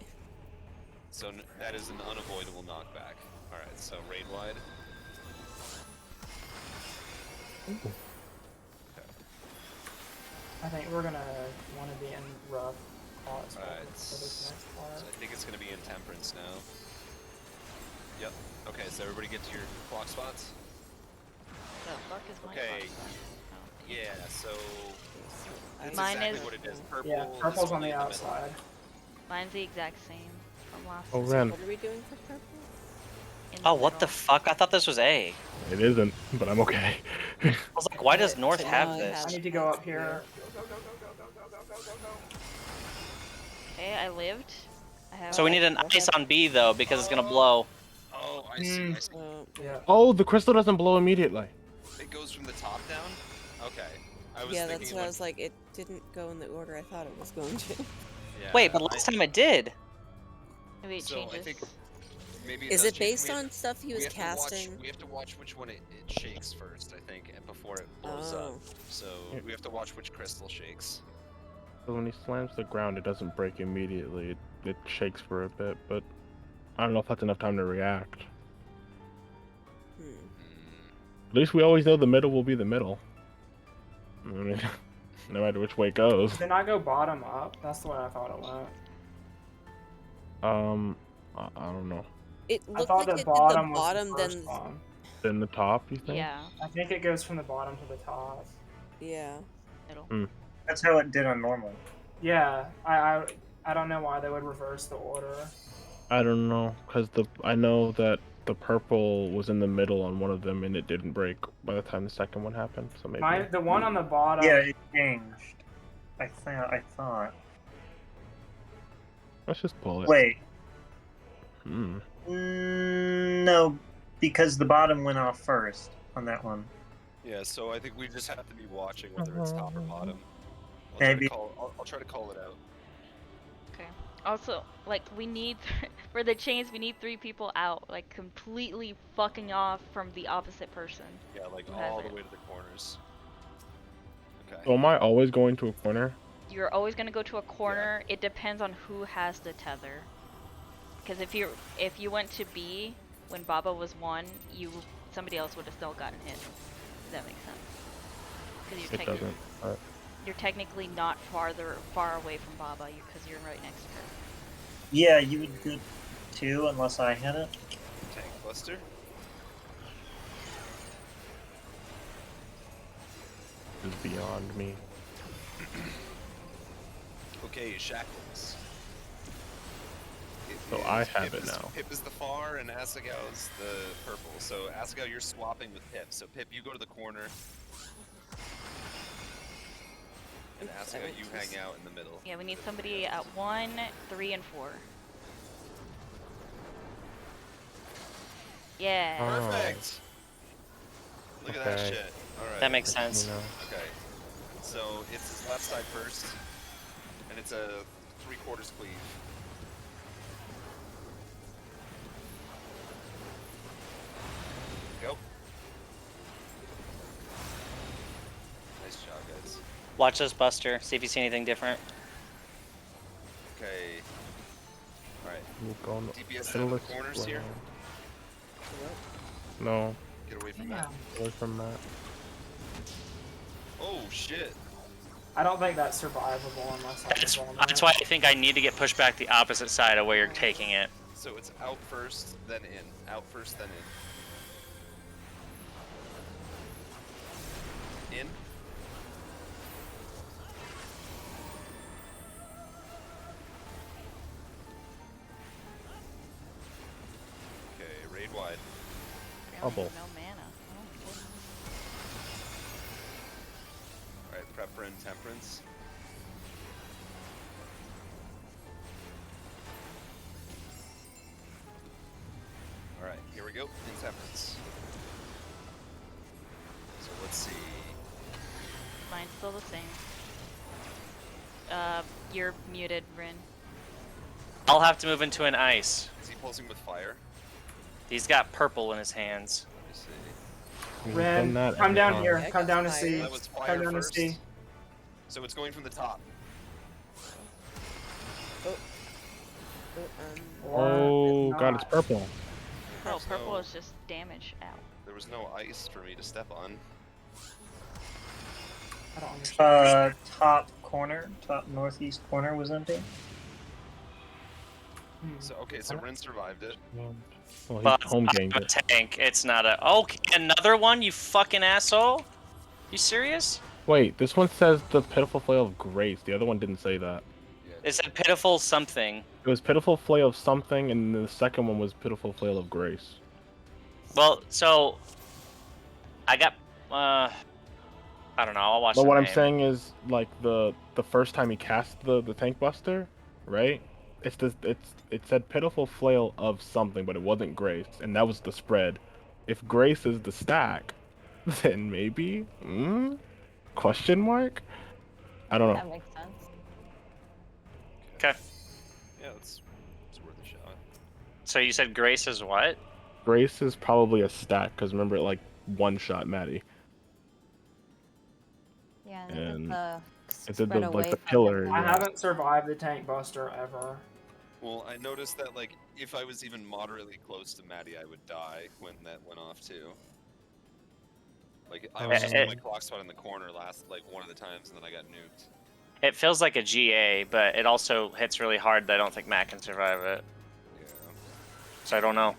So that is an unavoidable knockback. All right. So raid wide. Okay. I think we're gonna want to be in rough spots Alright, for this next part. So I think it's gonna be in temperance now. Yep. Okay, so everybody get to your clock spots. The fuck is my Okay. clock spot? Oh. Yeah. So that's Mine exactly is- what it is. Purple. Yeah, is purple's on only the in middle. outside. Mine's the exact same from last. Oh, time. Ren. What are we doing for purple? In Oh, what the middle. fuck? I thought this was A. It isn't, but I'm okay. I was like, why does Okay, North so have now I this? I have- need to go up here. Go, go, go, go, go, go, go, go, go, go. Okay, I lived. I have. So we need an ice on B though because it's gonna blow. Oh, I see. I see. Yeah. Oh, the crystal doesn't blow immediately. It goes from the top down. Okay. I was Yeah, thinking that's it what I went- was like. It didn't go in the order I thought it was going to. Yeah, Wait, but last time it did. Maybe it So I changes. think maybe Is does it change. based We have- on stuff he we was have to watch- casting? we have to watch which one it shakes first, I think, and before it blows up. Oh. So we have to watch which crystal shakes. So when he slams the ground, it doesn't break immediately. It shakes for a bit, but I don't know if that's enough time to react. Hmm. At least we always know the middle will be the middle. I mean, no matter which way it goes. Did not go bottom up. That's the way I thought it went. I don't know. It I looked thought like the it did bottom the was bottom, the then first one. Then the top, you think? Yeah, I think it goes from the bottom to the top. yeah. middle. That's how it did on normal. Yeah, I don't know why they would reverse the order. I don't know, cause I know that the purple was in the middle on one of them and it didn't break by the time the second one happened. So maybe. The one on the bottom. Yeah, it changed. I thought. Let's just pull it. Wait. Hmm. No, because the bottom went off first on that one. Yeah, so I think we just have to be watching whether it's top or bottom. Maybe. I'll try to call it out. Okay. Also, like, we need for the chains, we need 3 people out, like completely fucking off from the opposite person. Yeah, like Who has all the it? way to the corners. Okay. So am I always going to a corner? You're always gonna go to a corner. It depends on who has the tether. Because if you went to B when Baba was 1, somebody else would have still gotten hit. Does that make sense? Because It doesn't. you're technically not far away from Baba because you're right next to her. Yeah, you would go too, unless I had it. Tank Buster. Is beyond me. Okay, Shackles. So I have it now. Pip is the far and Asagao is the purple. So Asgao, you're swapping with Pip. So Pip, you go to the corner. And Oops, I Asgao, went you too hang out in the middle. Yeah, we need somebody at 1, 3, and 4. Yeah. Oh. Perfect! Look at that Okay. shit. Alright. That makes You sense. know. Okay. So it's his left side first. And it's a 3/4 cleave. Go. Nice job, guys. Watch this, Buster. See if you see anything different. Okay. Alright. Move on. DPS down in the corners here. No, Get away from Yeah. that. away from that. Oh shit. I don't think that's survivable unless I That's, was on that's there. why I think I need to get pushed back the opposite side of where you're taking it. So it's out first, then in. Out first, then in. In. Okay, raid wide. Bubble. No mana. Oh, goodness. Alright, prep for Intemperance. Alright, here we go. Intemperance. So let's see. Mine's still the same. You're muted, Rin. I'll have to move into an ice. Is he pulsing with fire? He's got purple in his hands. Let me see. We've Ren, done that come every down time. here. I Come got down to fired. see. That was fire Come down first. to see. So it's going from the top. Oh Or god, it's not. purple. Oh, purple No. is just damage. Ow. There was no ice for me to step on. I don't understand. Top corner, top northeast corner was empty. So okay, so Rin survived it. Well, he But home I'm gamed a it. tank. It's not a. Okay, another one. You fucking asshole. You serious? Wait, this one says the pitiful flail of grace. The other one didn't say that. It said pitiful something. It was pitiful flail of something, and the second one was pitiful flail of grace. Well, so I got. I don't know. I'll watch. But the what I'm name. saying is, like the first time he cast the tank buster, right? It said pitiful flail of something, but it wasn't grace, and that was the spread. If grace is the stack, then maybe? Question mark? I don't know. That makes sense. Okay. Yeah, it's worth a shot. So you said Grace is what? Grace is probably a stack, because remember it like one shot Maddie. Yeah, And the it did spread the, away like, the from pillar, him. I yeah. haven't survived the tank buster ever. Well, I noticed that like if I was even moderately close to Maddie, I would die when that went off too. Like I was just in my clock spot in the corner like one of the times, and then I got nuked. It feels like a GA, but it also hits really hard that I don't think Matt can survive it. Yeah. So I don't know.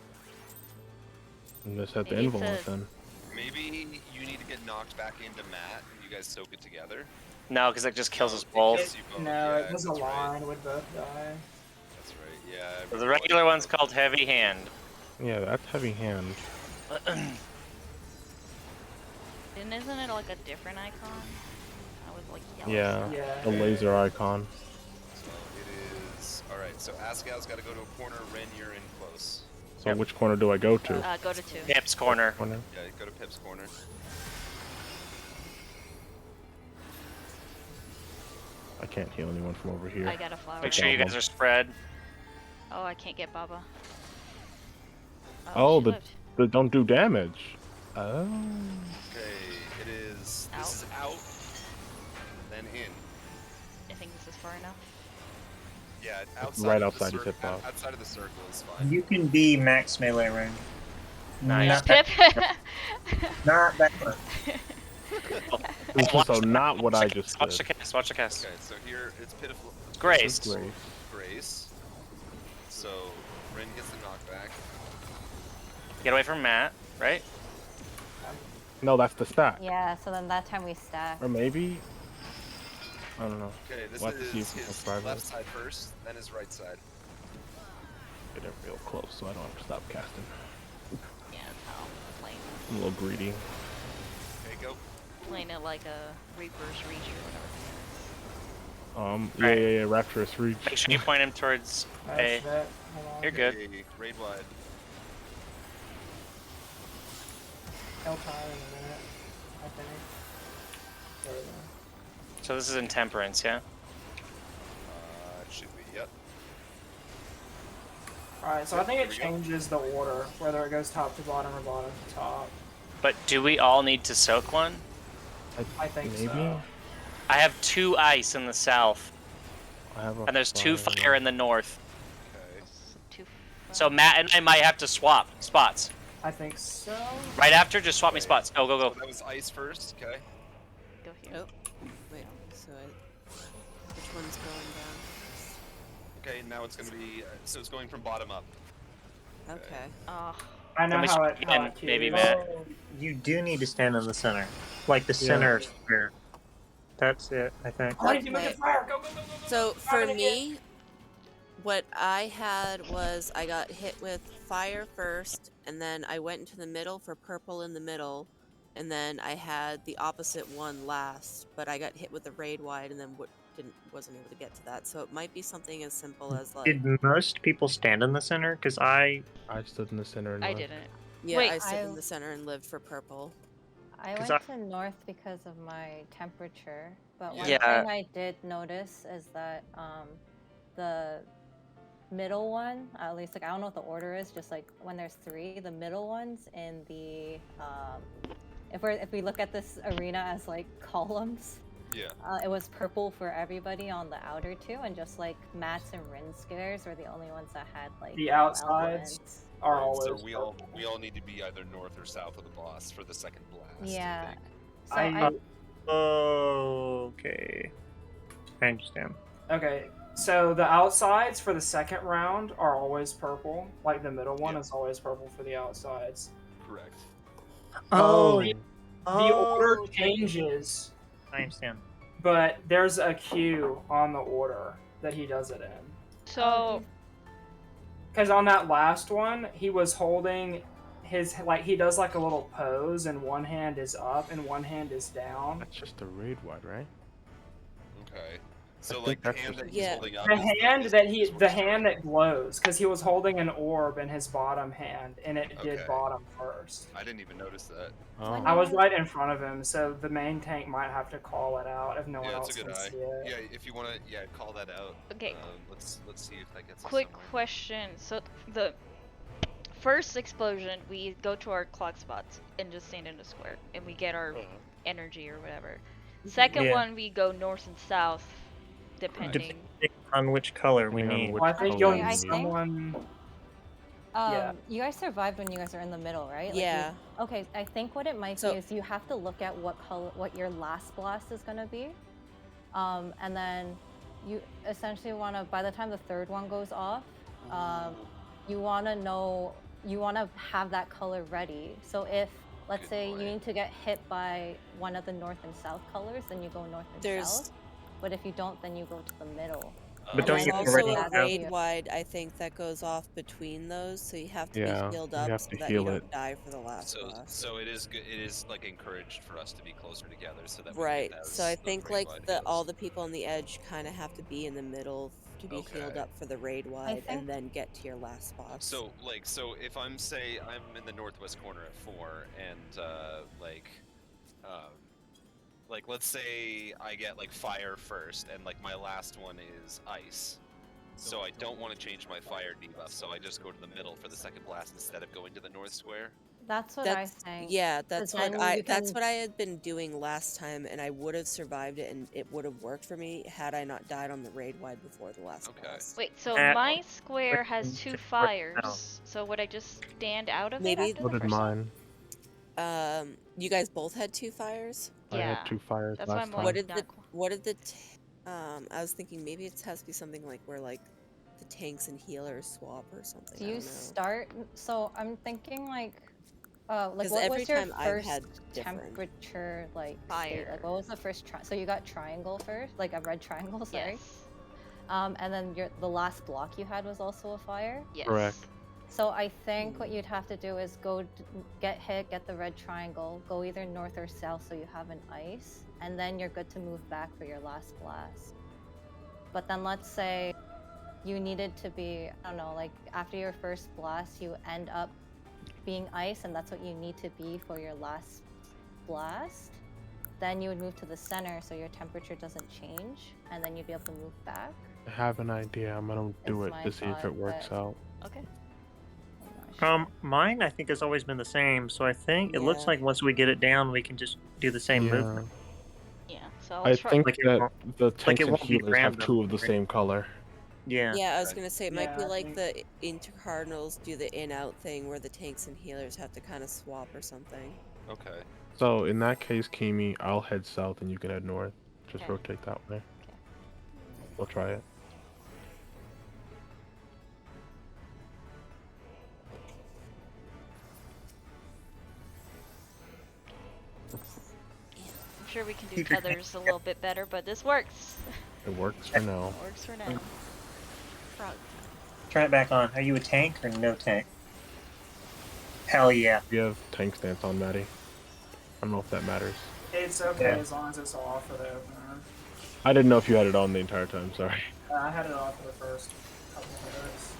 And just had the Maybe invul it's a- then. Maybe you need to get knocked back into Matt, and you guys soak it together. No, because it just kills us It both. kills you both, No, yeah, it doesn't that's right. align. Would both die. That's right. Yeah. I So the remember regular watching one's that. called Heavy Hand. Yeah, that's heavy hand. And isn't it like a different icon? I was like yellow. Yeah, Yeah. the laser icon. So it is. All right. So Asgal's got to go to a corner. Ren, you're in close. So which corner do I go to? Go to 2. Pip's corner. Corner. Yeah, go to Pip's corner. I can't heal anyone from over here. I got a flower. Make sure you guys are spread. Oh, I can't get Baba. Oh, she the lived. They don't do damage. Oh. Okay, it is. Out. This is out. Then in. I think this is far enough. Yeah, outside. right of the outside his hip box. Outside of the circle is fine. You can be max melee range. Nice. Not Pip. that, not that much. This is so not what I just Watch the did. cast. Watch the cast. Okay, so here it's pitiful. Grace. This is Grace. Grace. So Ren gets the knockback. Get away from Matt, right? No, that's the stack. Yeah, so then that time we stack. Or maybe. I don't know. Okay, this We'll have to see is if we can his survive left it. side first, then his right side. Get it real close so I don't have to stop casting. Yeah, that's how. I'm a little greedy. Okay, go. Playing it like a reverse reach or whatever. Yeah, Rapturous Reach. Make sure you point him towards Oh, A. shit. Hold on. You're good. Okay, raid wide. He'll tire in a minute, I think. There we go. So this is Intemperance, yeah? It should be, yep. Alright, so I think it Here we go. changes the order, whether it goes top to bottom or bottom to top. But do we all need to soak one? I think Maybe. so. I have 2 ice in the south, I have a and there's 2 fire in the north. Okay. So Matt and I might have to swap spots. I think so. Right after, just swap me spots. Go, go, So go. that was ice first, okay. Go here. Oh, wait. So which one's going Okay, now it's gonna be, so it's going from bottom up. down? Okay. Oh, I know Then we how should it, how begin, it maybe, cues. Matt. Oh, you do need to stand in the center, like the center square. That's it, I think. Oh, you Okay. get fire! Go, go, go, go, go! So Fire for in the me, what I had was I got hit with fire first, and then I went into the middle for purple in the middle, and then I had the opposite one last. But I got hit with the raid wide, and then wasn't able to get to that. So it might be something as simple as like Did most people stand in the center? Because I stood in the center and I left. didn't. yeah, Wait. I stood I- in the center and lived for purple. I 'Cause went to north because of my temperature, but one Yeah. thing I did notice is that the middle one, at least like I don't know what the order is, just like when there's 3, the middle ones in the if we look at this arena as like columns, Yeah. it was purple for everybody on the outer 2, and just like Mats and Rin squares were the only ones that had like The yellow outsides elements. are Right, always. so we all purple. need to be either north or south of the boss for the second blast. Yeah. I think. So I- okay. I understand. Okay, so the outsides for the second round are always purple. Like the middle one Yeah. is always purple for the outsides. Correct. Oh, The order changes, I understand. but there's a cue on the order that he does it in. So Because on that last one, he was holding his, like, he does like a little pose, and one hand is up and one hand is down. That's just a raid wide, right? Okay. So think like the that's hand just- that he's Yeah. holding up. The is hand is- that is the what's hand starting. that glows, because he was holding an orb in his bottom hand, and it did Okay. bottom first. I didn't even notice that. Oh. When I was right in front of him, so the main tank might have to call it out if no one Yeah, else it's a can good eye. see it. Yeah, if you want to, call that out. Okay. Let's see if that gets us quick somewhere. question. So the first explosion, we go to our clock spots and just stand in a square, and we get our energy or whatever. Second Yeah. one, we go north and south, depending. On which color we Depending on need. which Well, I think color you'll we I need think- someone. Yeah. You guys survived when you guys are in the middle, right? Like Yeah. okay, I think what it might So- be is you have to look at what color, what your last blast is gonna be, and then you essentially want to. By the time the third one goes off, you want to know, you want to have that color ready. So if let's Good say you point. need to get hit by one of the north and south colors, then you go north and There's south. But if you don't, then you go to the middle. But and don't there's you also already a have- raid wide, I think, that goes off between those, so you have to Yeah, be healed you up have so to that you heal don't it. die for the last So, boss. so it is good. It is like encouraged for us to be closer together, so that Right. We can get So I those think raid like wide all heals. the people on the edge kind of have to be in the middle to be healed Okay. up for the raid wide, think- and then get to your last boss. So if I'm in the northwest corner at 4, and let's say I get like fire first, and like my last one is ice. So I don't want to change my fire debuff, so I just go to the middle for the second blast instead of going to the north square. That's what That's I think. yeah, that's what then you that's can- what I had been doing last time, and I would have survived it, and it would have worked for me had I not died on the raid wide before the last Okay. boss. Wait, so Uh, my square has to 2 work fires. out. So would I just stand out of Maybe- it after What the did first one? mine? You guys both had 2 fires. I Yeah. had 2 fires That's why last I'm time. What like, did the not what did the I was thinking maybe it has to be something like where like the tanks and healers swap or something. Do I you don't know. start? So I'm thinking like 'Cause what every was your time I've first had different. temperature like state? Fire. Like what was the first so you got triangle first, like a red triangle, sorry. Yes. And then the last block you had was also a fire. Yes. Correct. So I think what you'd have to do is get hit, get the red triangle, go either north or south so you have an ice, and then you're good to move back for your last blast. But then let's say you needed to be, I don't know, like after your first blast, you end up being ice, and that's what you need to be for your last blast. Then you would move to the center so your temperature doesn't change, and then you'd be able to move back. I have an idea. I'm gonna do It's it my to see if thought, it works but- out. Okay. I'm not sure. Mine I think has always been the same. So I think it looks Yeah. like once we get it down, we can just do the same movement. Yeah. So I I'll try. think Like it that won't- the tanks it and won't be healers have random, 2 of the right? same color. Yeah. Yeah, I was Okay. gonna say it might be Yeah, I like think- the intercardinals do the in-out thing where the tanks and healers have to kind of swap or something. Okay. So in that case, Kimi, I'll head south and you can head north. Just Okay. rotate that way. Okay. We'll try it. I'm sure we can do Keep your tethers a little bit better, but this works. It works for now. Works for now. Frog. Try it back on. Are you a tank or no tank? Hell yeah. We have tank stance on Maddie. I don't know if that matters. It's okay Yeah. as long as it's off for the opener. I didn't know if you had it on the entire time. Sorry. I had it off for the first couple of minutes.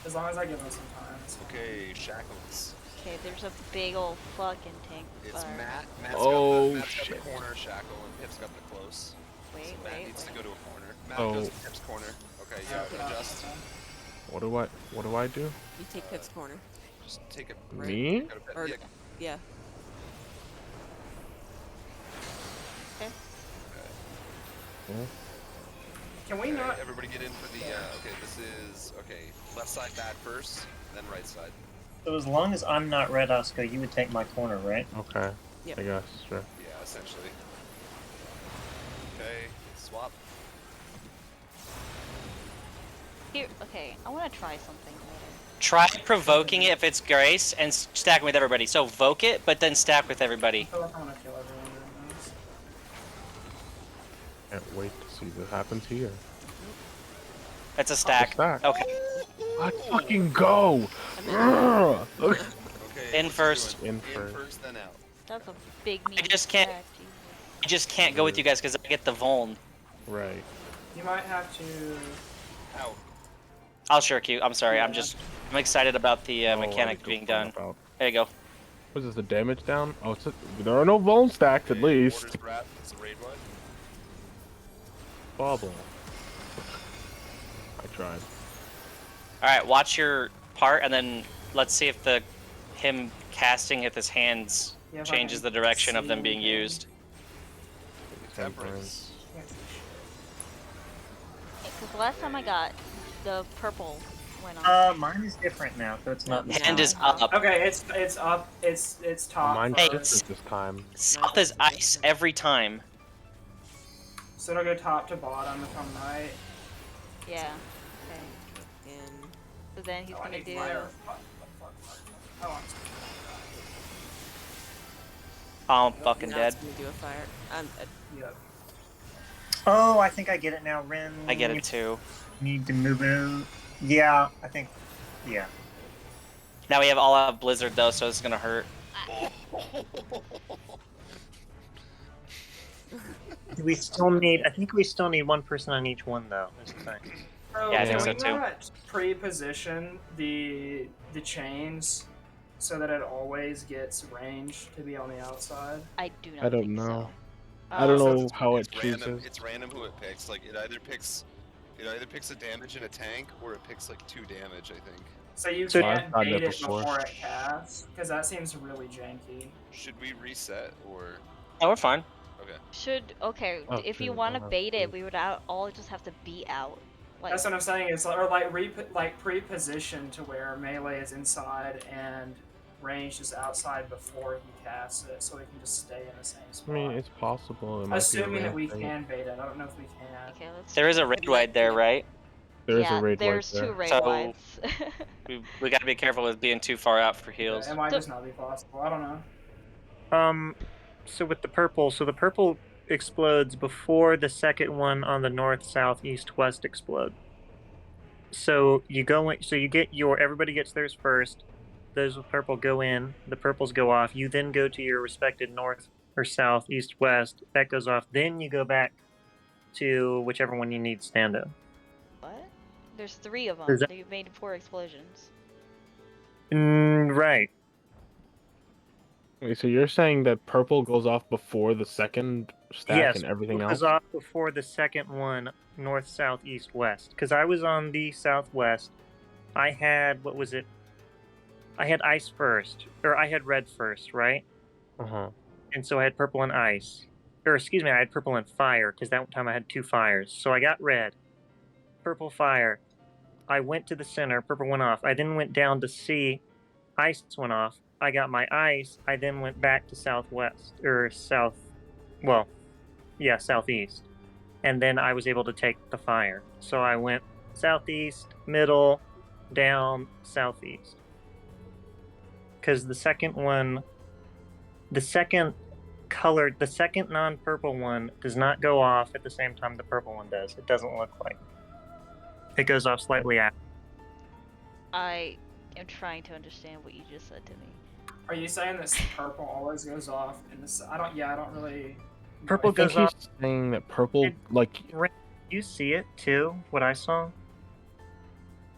As long as I give them some time. It's fine. Okay, shackles. Okay, there's a big old fucking tank It's fire. Matt. Oh, Matt's got shit. the corner shackle and Pip's got the close. Wait, So Matt wait, needs to wait. go to a corner. Matt Oh. goes to Pip's corner. Okay, yeah, Yeah, adjust. What do I do? You take Pip's corner. Just take it. Me? Go to Pip. Or Yeah, yeah. Can we okay, not? everybody get in for the. Okay, this is left side bad first, then right side. So as long as I'm not red, Oscar, you would take my corner, right? Okay. Yep. I guess, sure. Yeah, essentially. Okay, swap. Here, okay, I want to try something later. Try provoking it if it's Grace and stacking with everybody. So voke it, but then stack with I everybody. feel like I want to kill everyone doing this. Can't wait to see what happens here. That's a stack. Stack. Okay. Let's fucking go! I'm in. Ugh. Okay. Okay. In what's first. he doing? In first. first, then out. That's a big meaty just can't- stack, Jesus. I just can't go with you guys because I get the vuln. Right. You might have to. Out. I'll sure cue. I'm sorry. I'm Yeah. I'm excited about the Oh, I mechanic need to being find done. out. There you go. What is this, the damage down? Oh, there are no bones stacked at Okay, least. Orders wrap. It's a raid one. Bobble. I tried. All right, watch your part, and then let's see if him casting with his hands Yeah, if I changes can the direction of see them being anything. used. Temperance. Can't see shit. Because last time I got the purple went on. Mine is different now, so it's not the Hand same. is up. Okay, it's up. It's top. Mine Hey, first. shifted this time. South is ice every time. So it'll go top to bottom if I'm right. Yeah. Okay. And So then he's Oh, I gonna need do. fire. Fuck. Oh, I'm Oh, I'm fucking now dead. it's gonna do a fire. Yep. Oh, I think I get it now, Ren. I get it too. Need to move out. Yeah, I think. Yeah. Now we have all out Blizzard though, so it's gonna hurt. Do we still need? I think we still need one person on each one, though. Is the thing. So Yeah, I think can so we too. not pre-position the chains so that it always gets range to be on the outside? I do not. I don't think know. So. I don't so know how it It's random. chooses. It's random who it picks. Like it either picks a damage in a tank or it picks like 2 damage. I think. So you So- can't I've tried bait that it before. before it casts, because that seems really janky. Should we reset or? Oh, we're fine. Okay. Should okay. Oh, If you shit, want to I'll have bait to- it, we would all just have to be out. Like That's what I'm saying. Is or like pre-position to where melee is inside and range is outside before he casts it, so we can just stay in the same I spot. mean, it's possible. It might be a Assuming that rare we thing. can bait it. I don't know if we can. okay, let's. There is a raid wide there, right? There is yeah, a raid there's right two there. raid So- wides. We gotta be careful with being too far out for heals. It might So- just not be possible. I don't know. So with the purple, the purple explodes before the second one on the north, south, east, west explode. So you go in, so you get your everybody gets theirs first. Those with purple go in. The purples go off. You then go to your respected north or south, east, west. That goes off. Then you go back to whichever one you need stand up. What? There's 3 of them. Does that- They made 4 explosions. Right. Wait, so you're saying that purple goes off before the second stack Yes. and everything It else? goes off before the second one, north, south, east, west. Because I was on the southwest. I had what was it? I had ice first, or I had red first, right? Uh-huh. And so I had purple and ice. Or excuse me, I had purple and fire, because that time I had 2 fires. So I got red, purple, fire. I went to the center, purple went off. I then went down to C, ice went off. I got my ice. I then went back to southwest, or south, well, yeah, southeast. And then I was able to take the fire. So I went southeast, middle, down, southeast. Because the second one, the second colored, the second non-purple one does not go off at the same time the purple one does. It doesn't look like it goes off slightly after. I am trying to understand what you just said to me. Are you saying this purple always goes off in this? I don't really. Purple I think goes off. he's saying that purple, It- like, You see it too? What I saw?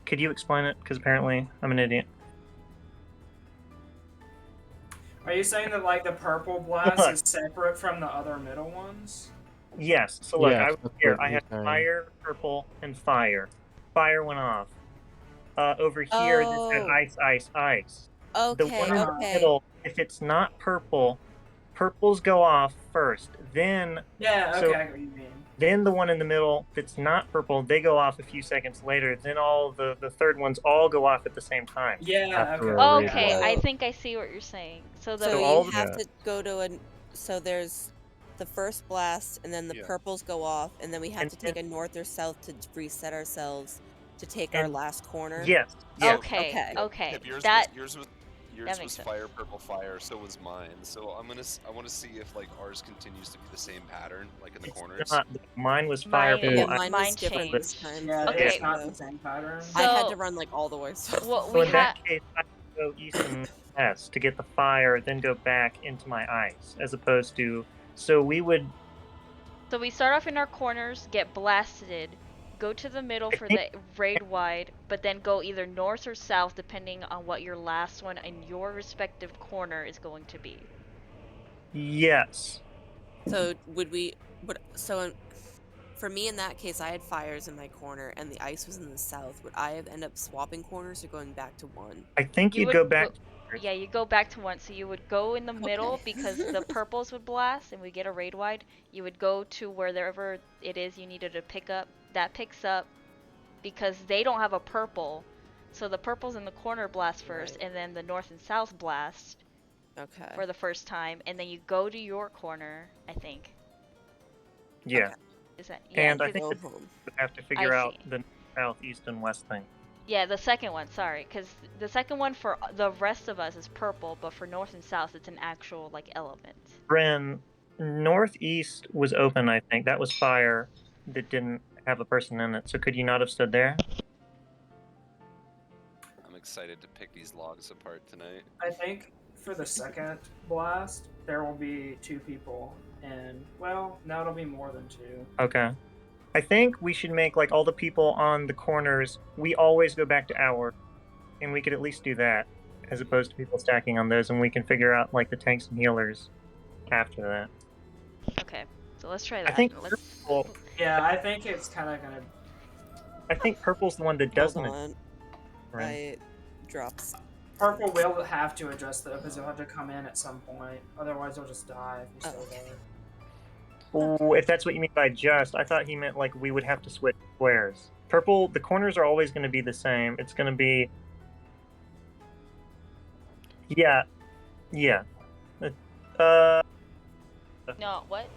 Could you explain it? Because apparently I'm an idiot. Are you saying that like the purple blast is separate from the other middle ones? Yes. So look, Yes, I was that's here. what I he's had saying. fire, purple, and fire. Fire went off. Over here, this had Oh. ice, ice, ice. The Okay, one in the okay. middle, if it's not purple, purples go off first. Then, Yeah. Okay, So- I get what you mean. then the one in the middle that's not purple, they go off a few seconds later. Then all the third ones all go off at the same time. Yeah. After Okay. a Oh, raid okay, war. I think I see what you're saying. So the So all you the- have Yeah. to go to a. So there's the first blast, and then the Yeah. purples go off, and then we have And to take a north or south to reset ourselves to take our And- last corner. Yes. Yes. okay, okay, Yep, yours that was makes was sense. fire, purple, fire. So was mine. So I want to see if like ours continues to be the same pattern, like in the It's corners. not, mine was fire, Mine- purple, Yeah, ice. mine Mine was different this changed. time. Yeah. Okay. It's not the same pattern. I had So- to run like all the way. So well, So we in have. that case, I go east and west to get the fire, then go back into my ice, as opposed to. So we would. So we start off in our corners, get blasted, go to the middle for the raid wide, but then go either north or south depending on what your last one in your respective corner is going to be. Yes. So would we? But for me in that case, I had fires in my corner, and the ice was in the south. Would I have end up swapping corners or going back to one? I think You you'd would go back. Yeah, you go back to one. So you would go in the middle Okay. because the purples would blast and we get a raid wide. You would go to wherever it is you needed to pick up. That picks up because they don't have a purple. So the purples in the corner blast first, Right. and then the north and south blast Okay. for the first time, and then you go to your corner. I think Yeah. Okay. is that And I You think go that- home. We have to figure out see. the south, east, and west thing. yeah, the second one. Sorry, because the second one for the rest of us is purple, but for north and south it's an actual like element. Bren, northeast was open. I think that was fire that didn't have a person in it. So could you not have stood there? I'm excited to pick these logs apart tonight. I think for the second blast, there will be 2 people, and well, no, it'll be more than 2. Okay. I think we should make like all the people on the corners. We always go back to our, and we could at least do that, as opposed to people stacking on those, and we can figure out like the tanks and healers after that. Okay, so let's try that. I think Let's... purple. Yeah, I think it's kind of gonna. I think purple's the one that doesn't. Hold on. Right. I dropped. Purple will have to adjust though, because you'll have to come in at some point. Otherwise, you'll just die if you Oh, stay okay. there. Oh, if that's what you mean by just, I thought he meant like we would have to switch squares. Purple, the corners are always going to be the same. It's going to be. Yeah. Yeah. No, what?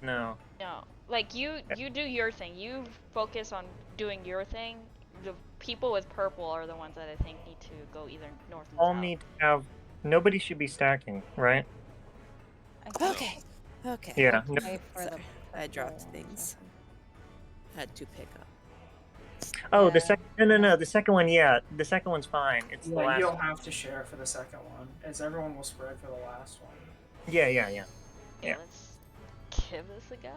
No. No. Like you do your thing. You focus on doing your thing. The people with purple are the ones that I think need to go either north and All south. need to have. Nobody should be stacking, right? I think Okay. Okay. Yeah. wait for the Sorry, I dropped purple things. ones. Had to pick up. Oh, the Yeah. second. No. The second one, yeah. The second one's fine. It's the Yeah, last. you don't have to share for the second one, as everyone will spread for the last one. Yeah. Okay, Yeah. let's give this a go.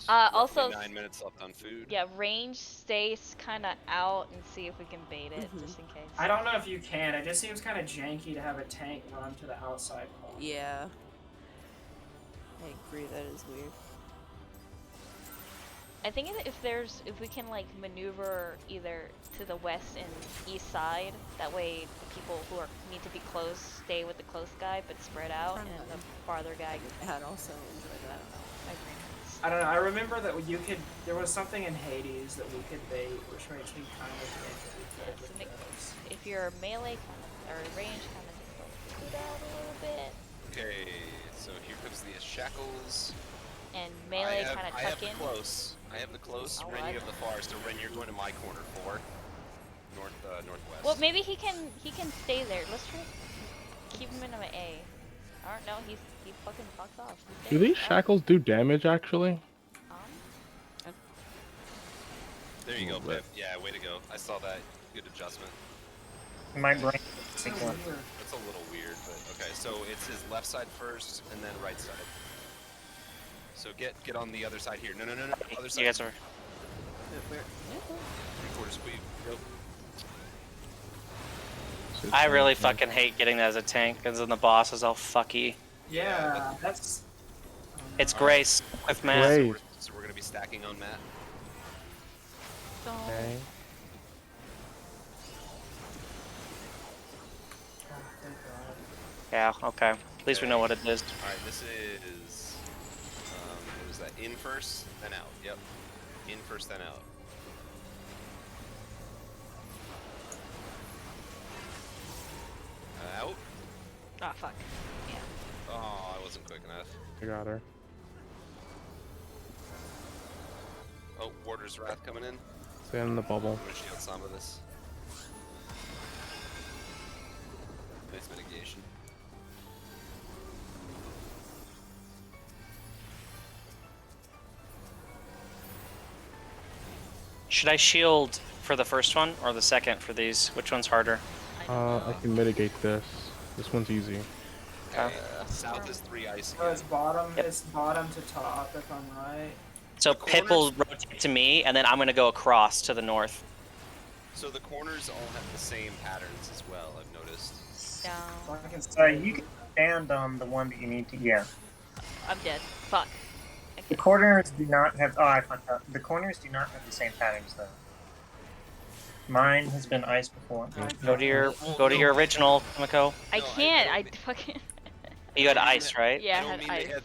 Roughly Also, 9 minutes left on food. yeah, range stays kind of out and see if we can bait it, just in case. I don't know if you can. It just seems kind of janky to have a tank run to the outside corner. Yeah. I agree, that is weird. I think if we can like maneuver either to the west and east side, that way the people who need to be close stay with the close guy but spread out, and the farther guy. I'd also enjoy that. I don't know. I remember that you could. There was something in Hades that we could bait, which makes me kind of think that we could Yeah, so with this. if you're melee kind of or range, kind of just like scoot out a little bit, Okay, so here comes the shackles. and melee kind of I have tuck in. the close. I have the close. Oh, Ren, what? you have the far. So Ren, you're going to my corner 4, northwest. Well, maybe he can stay there. Let's try keep him in an A. Or no, he fucking fucks off. He Do stays. these shackles do damage actually? There you go, Right. Pip. Yeah, way to go. I saw that. Good adjustment. My brain. So weird. That's a little weird, but okay. So it's his left side first, and then right side. So get on the other side here. No. Other side. You guys are. Three-quarter sweep. Yep. I really fucking hate getting that as a tank, because then the boss is all fucky. Yeah, that's. It's Grace with Matt. Great. So we're gonna be stacking on Matt. Okay. Oh, thank God. Yeah, okay. At least we know what it is. All right, this is. What is that? In first, then out. Yep. In first, then out. Out. Oh fuck. Yeah. Oh, I wasn't quick enough. I got her. Oh, Warder's Wrath coming in. Stay in the bubble. I'm gonna shield some of this. Nice mitigation. Should I shield for the first one or the second for these? Which one's harder? I can mitigate this. This one's easy. Okay. South is 3 ice Oh, again. it's bottom. Yep. It's bottom to top, if I'm right. So The Pip will corners- rotate to me, and then I'm gonna go across to the north. So the corners all have the same patterns as well, I've noticed. So No. I can So you can stand on the one that you need to. Yeah. I'm dead. Fuck. The corners do not have. Oh, I fucked up. The corners do not have the same patterns though. Mine has been ice before. Go to your original, Miko. I No, can't. I don't fucking. You had ice, right? Yeah, I I don't had mean ice. they had.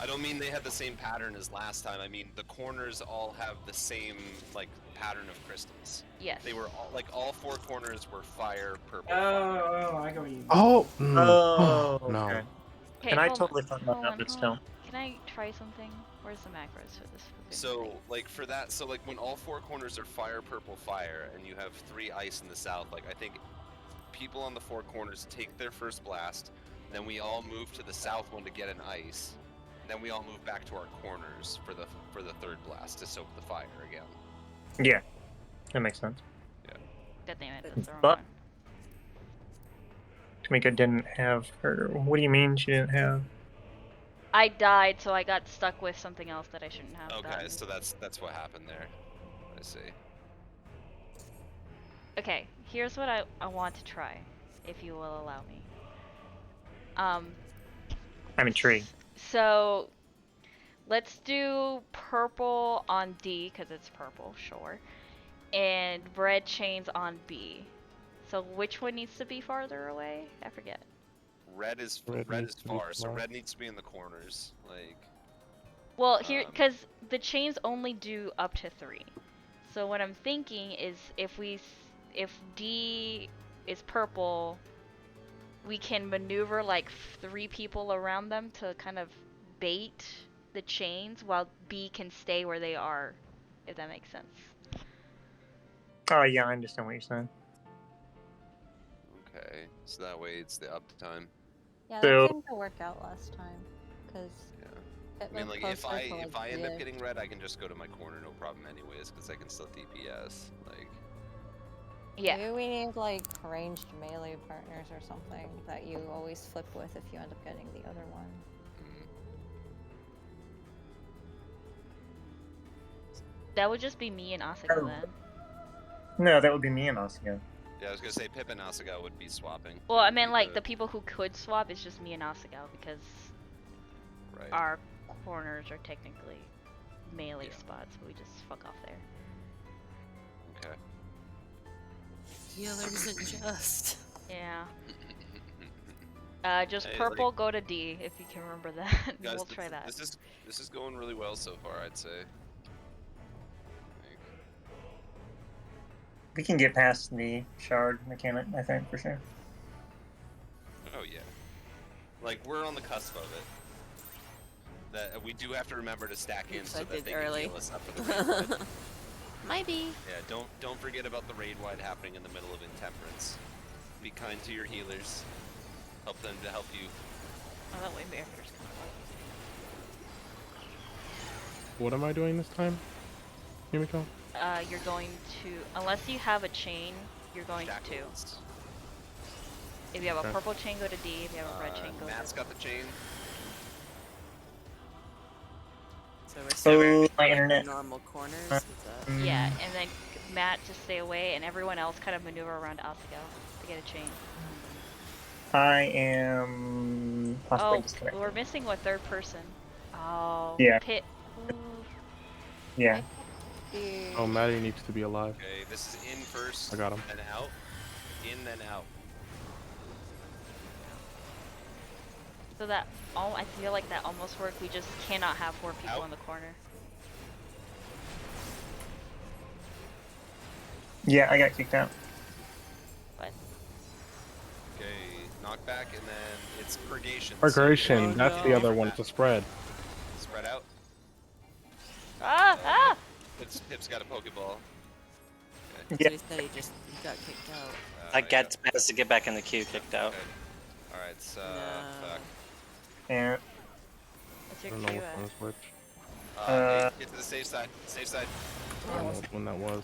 I don't mean they had the same pattern as last time. I mean the corners all have the same like pattern of crystals. Yes. They were all like all 4 corners were fire purple. Oh, I go you. Oh. Oh, no. okay. Okay, And I hold totally fucked that hold up, on, but hold still. on. Can I try something? Where's the macros for this? fucking So thing? like for that, so like when all 4 corners are fire, purple, fire, and you have 3 ice in the south, like I think people on the 4 corners take their first blast, then we all move to the south one to get an ice, then we all move back to our corners for the third blast to soak the fire again. Yeah, that makes sense. God damn it, that's the wrong But- one. Tamika didn't have her. What do you mean she didn't have? I died, so I got stuck with something else that I shouldn't have Okay, done. so that's what happened there. I see. Okay, here's what I want to try, if you will allow me. I'm intrigued. So, let's do purple on D, because it's purple, sure. And red chains on B. So which one needs to be farther away? I forget. Red is Red red needs is to be far, so far. red needs to be in the corners. Like Well, here, Um, because the chains only do up to 3. So what I'm thinking is if D is purple, we can maneuver like 3 people around them to kind of bait the chains while B can stay where they are, if that makes sense. Oh yeah, I understand what you're saying. okay, so that way it's the uptime. Yeah, So- that seemed to work out last time. Because Yeah. Pip I mean, moved like if closer I to, like, if I end up the- getting red, I can just go to my corner, no problem, anyways, because I can still DPS. Like, Yeah. Maybe we need like ranged melee partners or something that you always flip with if you end up getting the other one. mm, That would just be me and Asuka Oh. then. No, that would be me and Asuka. yeah, I was gonna say Pip and Asuka would be swapping. Well, It I would meant be like the people who could swap is just me and Asuka because right. our corners are technically melee Yeah. spots. We just fuck off there. Okay. Healer isn't just. Yeah. Just Hey, purple, go to D if you can remember that. Guys, We'll try that. This is going really well so far, I'd say. Like, We can get past the shard mechanic, I think, for sure. oh yeah. Like we're on the cusp of it. That we do have to remember to stack in Oops, so I that did they early. can heal us up for the raid wide. Might be. Yeah, don't forget about the raid wide happening in the middle of Intemperance. Be kind to your healers. Help them to help you. Oh, that way barriers come What am I doing this time? Yumiko? You're going to, unless you have a chain, you're going to 2. Shackles. If you have a Okay. purple chain, go to D. If you have a red chain, go Matt's to. got the chain. So we're still Oh, like my the internet. normal corners. Is that... Yeah, and then Matt just stay away, and everyone else kind of maneuver around Asuka to get a chain. I am possibly Oh, disconnected. we're missing a third person. Oh, Yeah. Pit. Ooh. Yeah. The- Oh, Maddie needs to be alive. Okay, this is in first. I got him. Then out. In then out. So that, I feel like that almost worked. We just cannot have 4 people Out. in the corner. Yeah, I got kicked out. But Okay, knockback, and then it's purgation. Purgation, Oh, that's the no. other one to spread. Spread out. ah! Pip's got a Pokeball. That's what he said. He just got kicked out. I get has to get back in the queue, kicked out. Alright, so No. fuck. Yeah. What's I your don't know Q which one at? is which. Hey, get to the safe side. Safe side. I don't know when that was.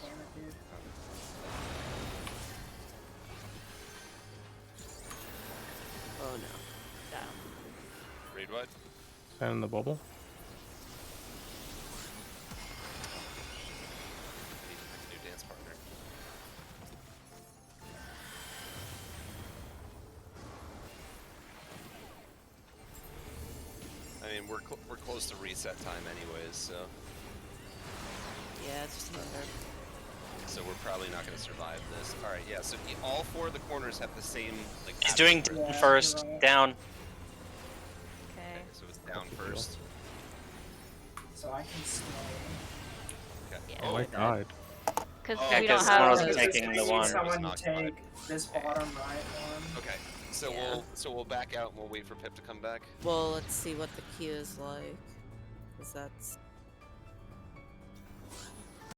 Oh no. Down. Raid wide. Stand in the bubble. I need to pick a new dance partner. I mean, we're close to reset time anyways, so Yeah, it's just another. we're probably not going to survive this. All right, yeah. So all 4 of the corners have the same like. He's pattern doing for- Yeah, first, you're right. down. Okay. So it's down Good deal. first. So I can slow. Okay. Yeah. Oh, I Right. died. Because Oh, Yeah, we don't 'cause someone have. wasn't Because taking we the need one. someone to Knocked take this bottom right one. Okay. So Yeah. we'll back out and we'll wait for Pip to come back. Well, let's see what the queue is like. Because that's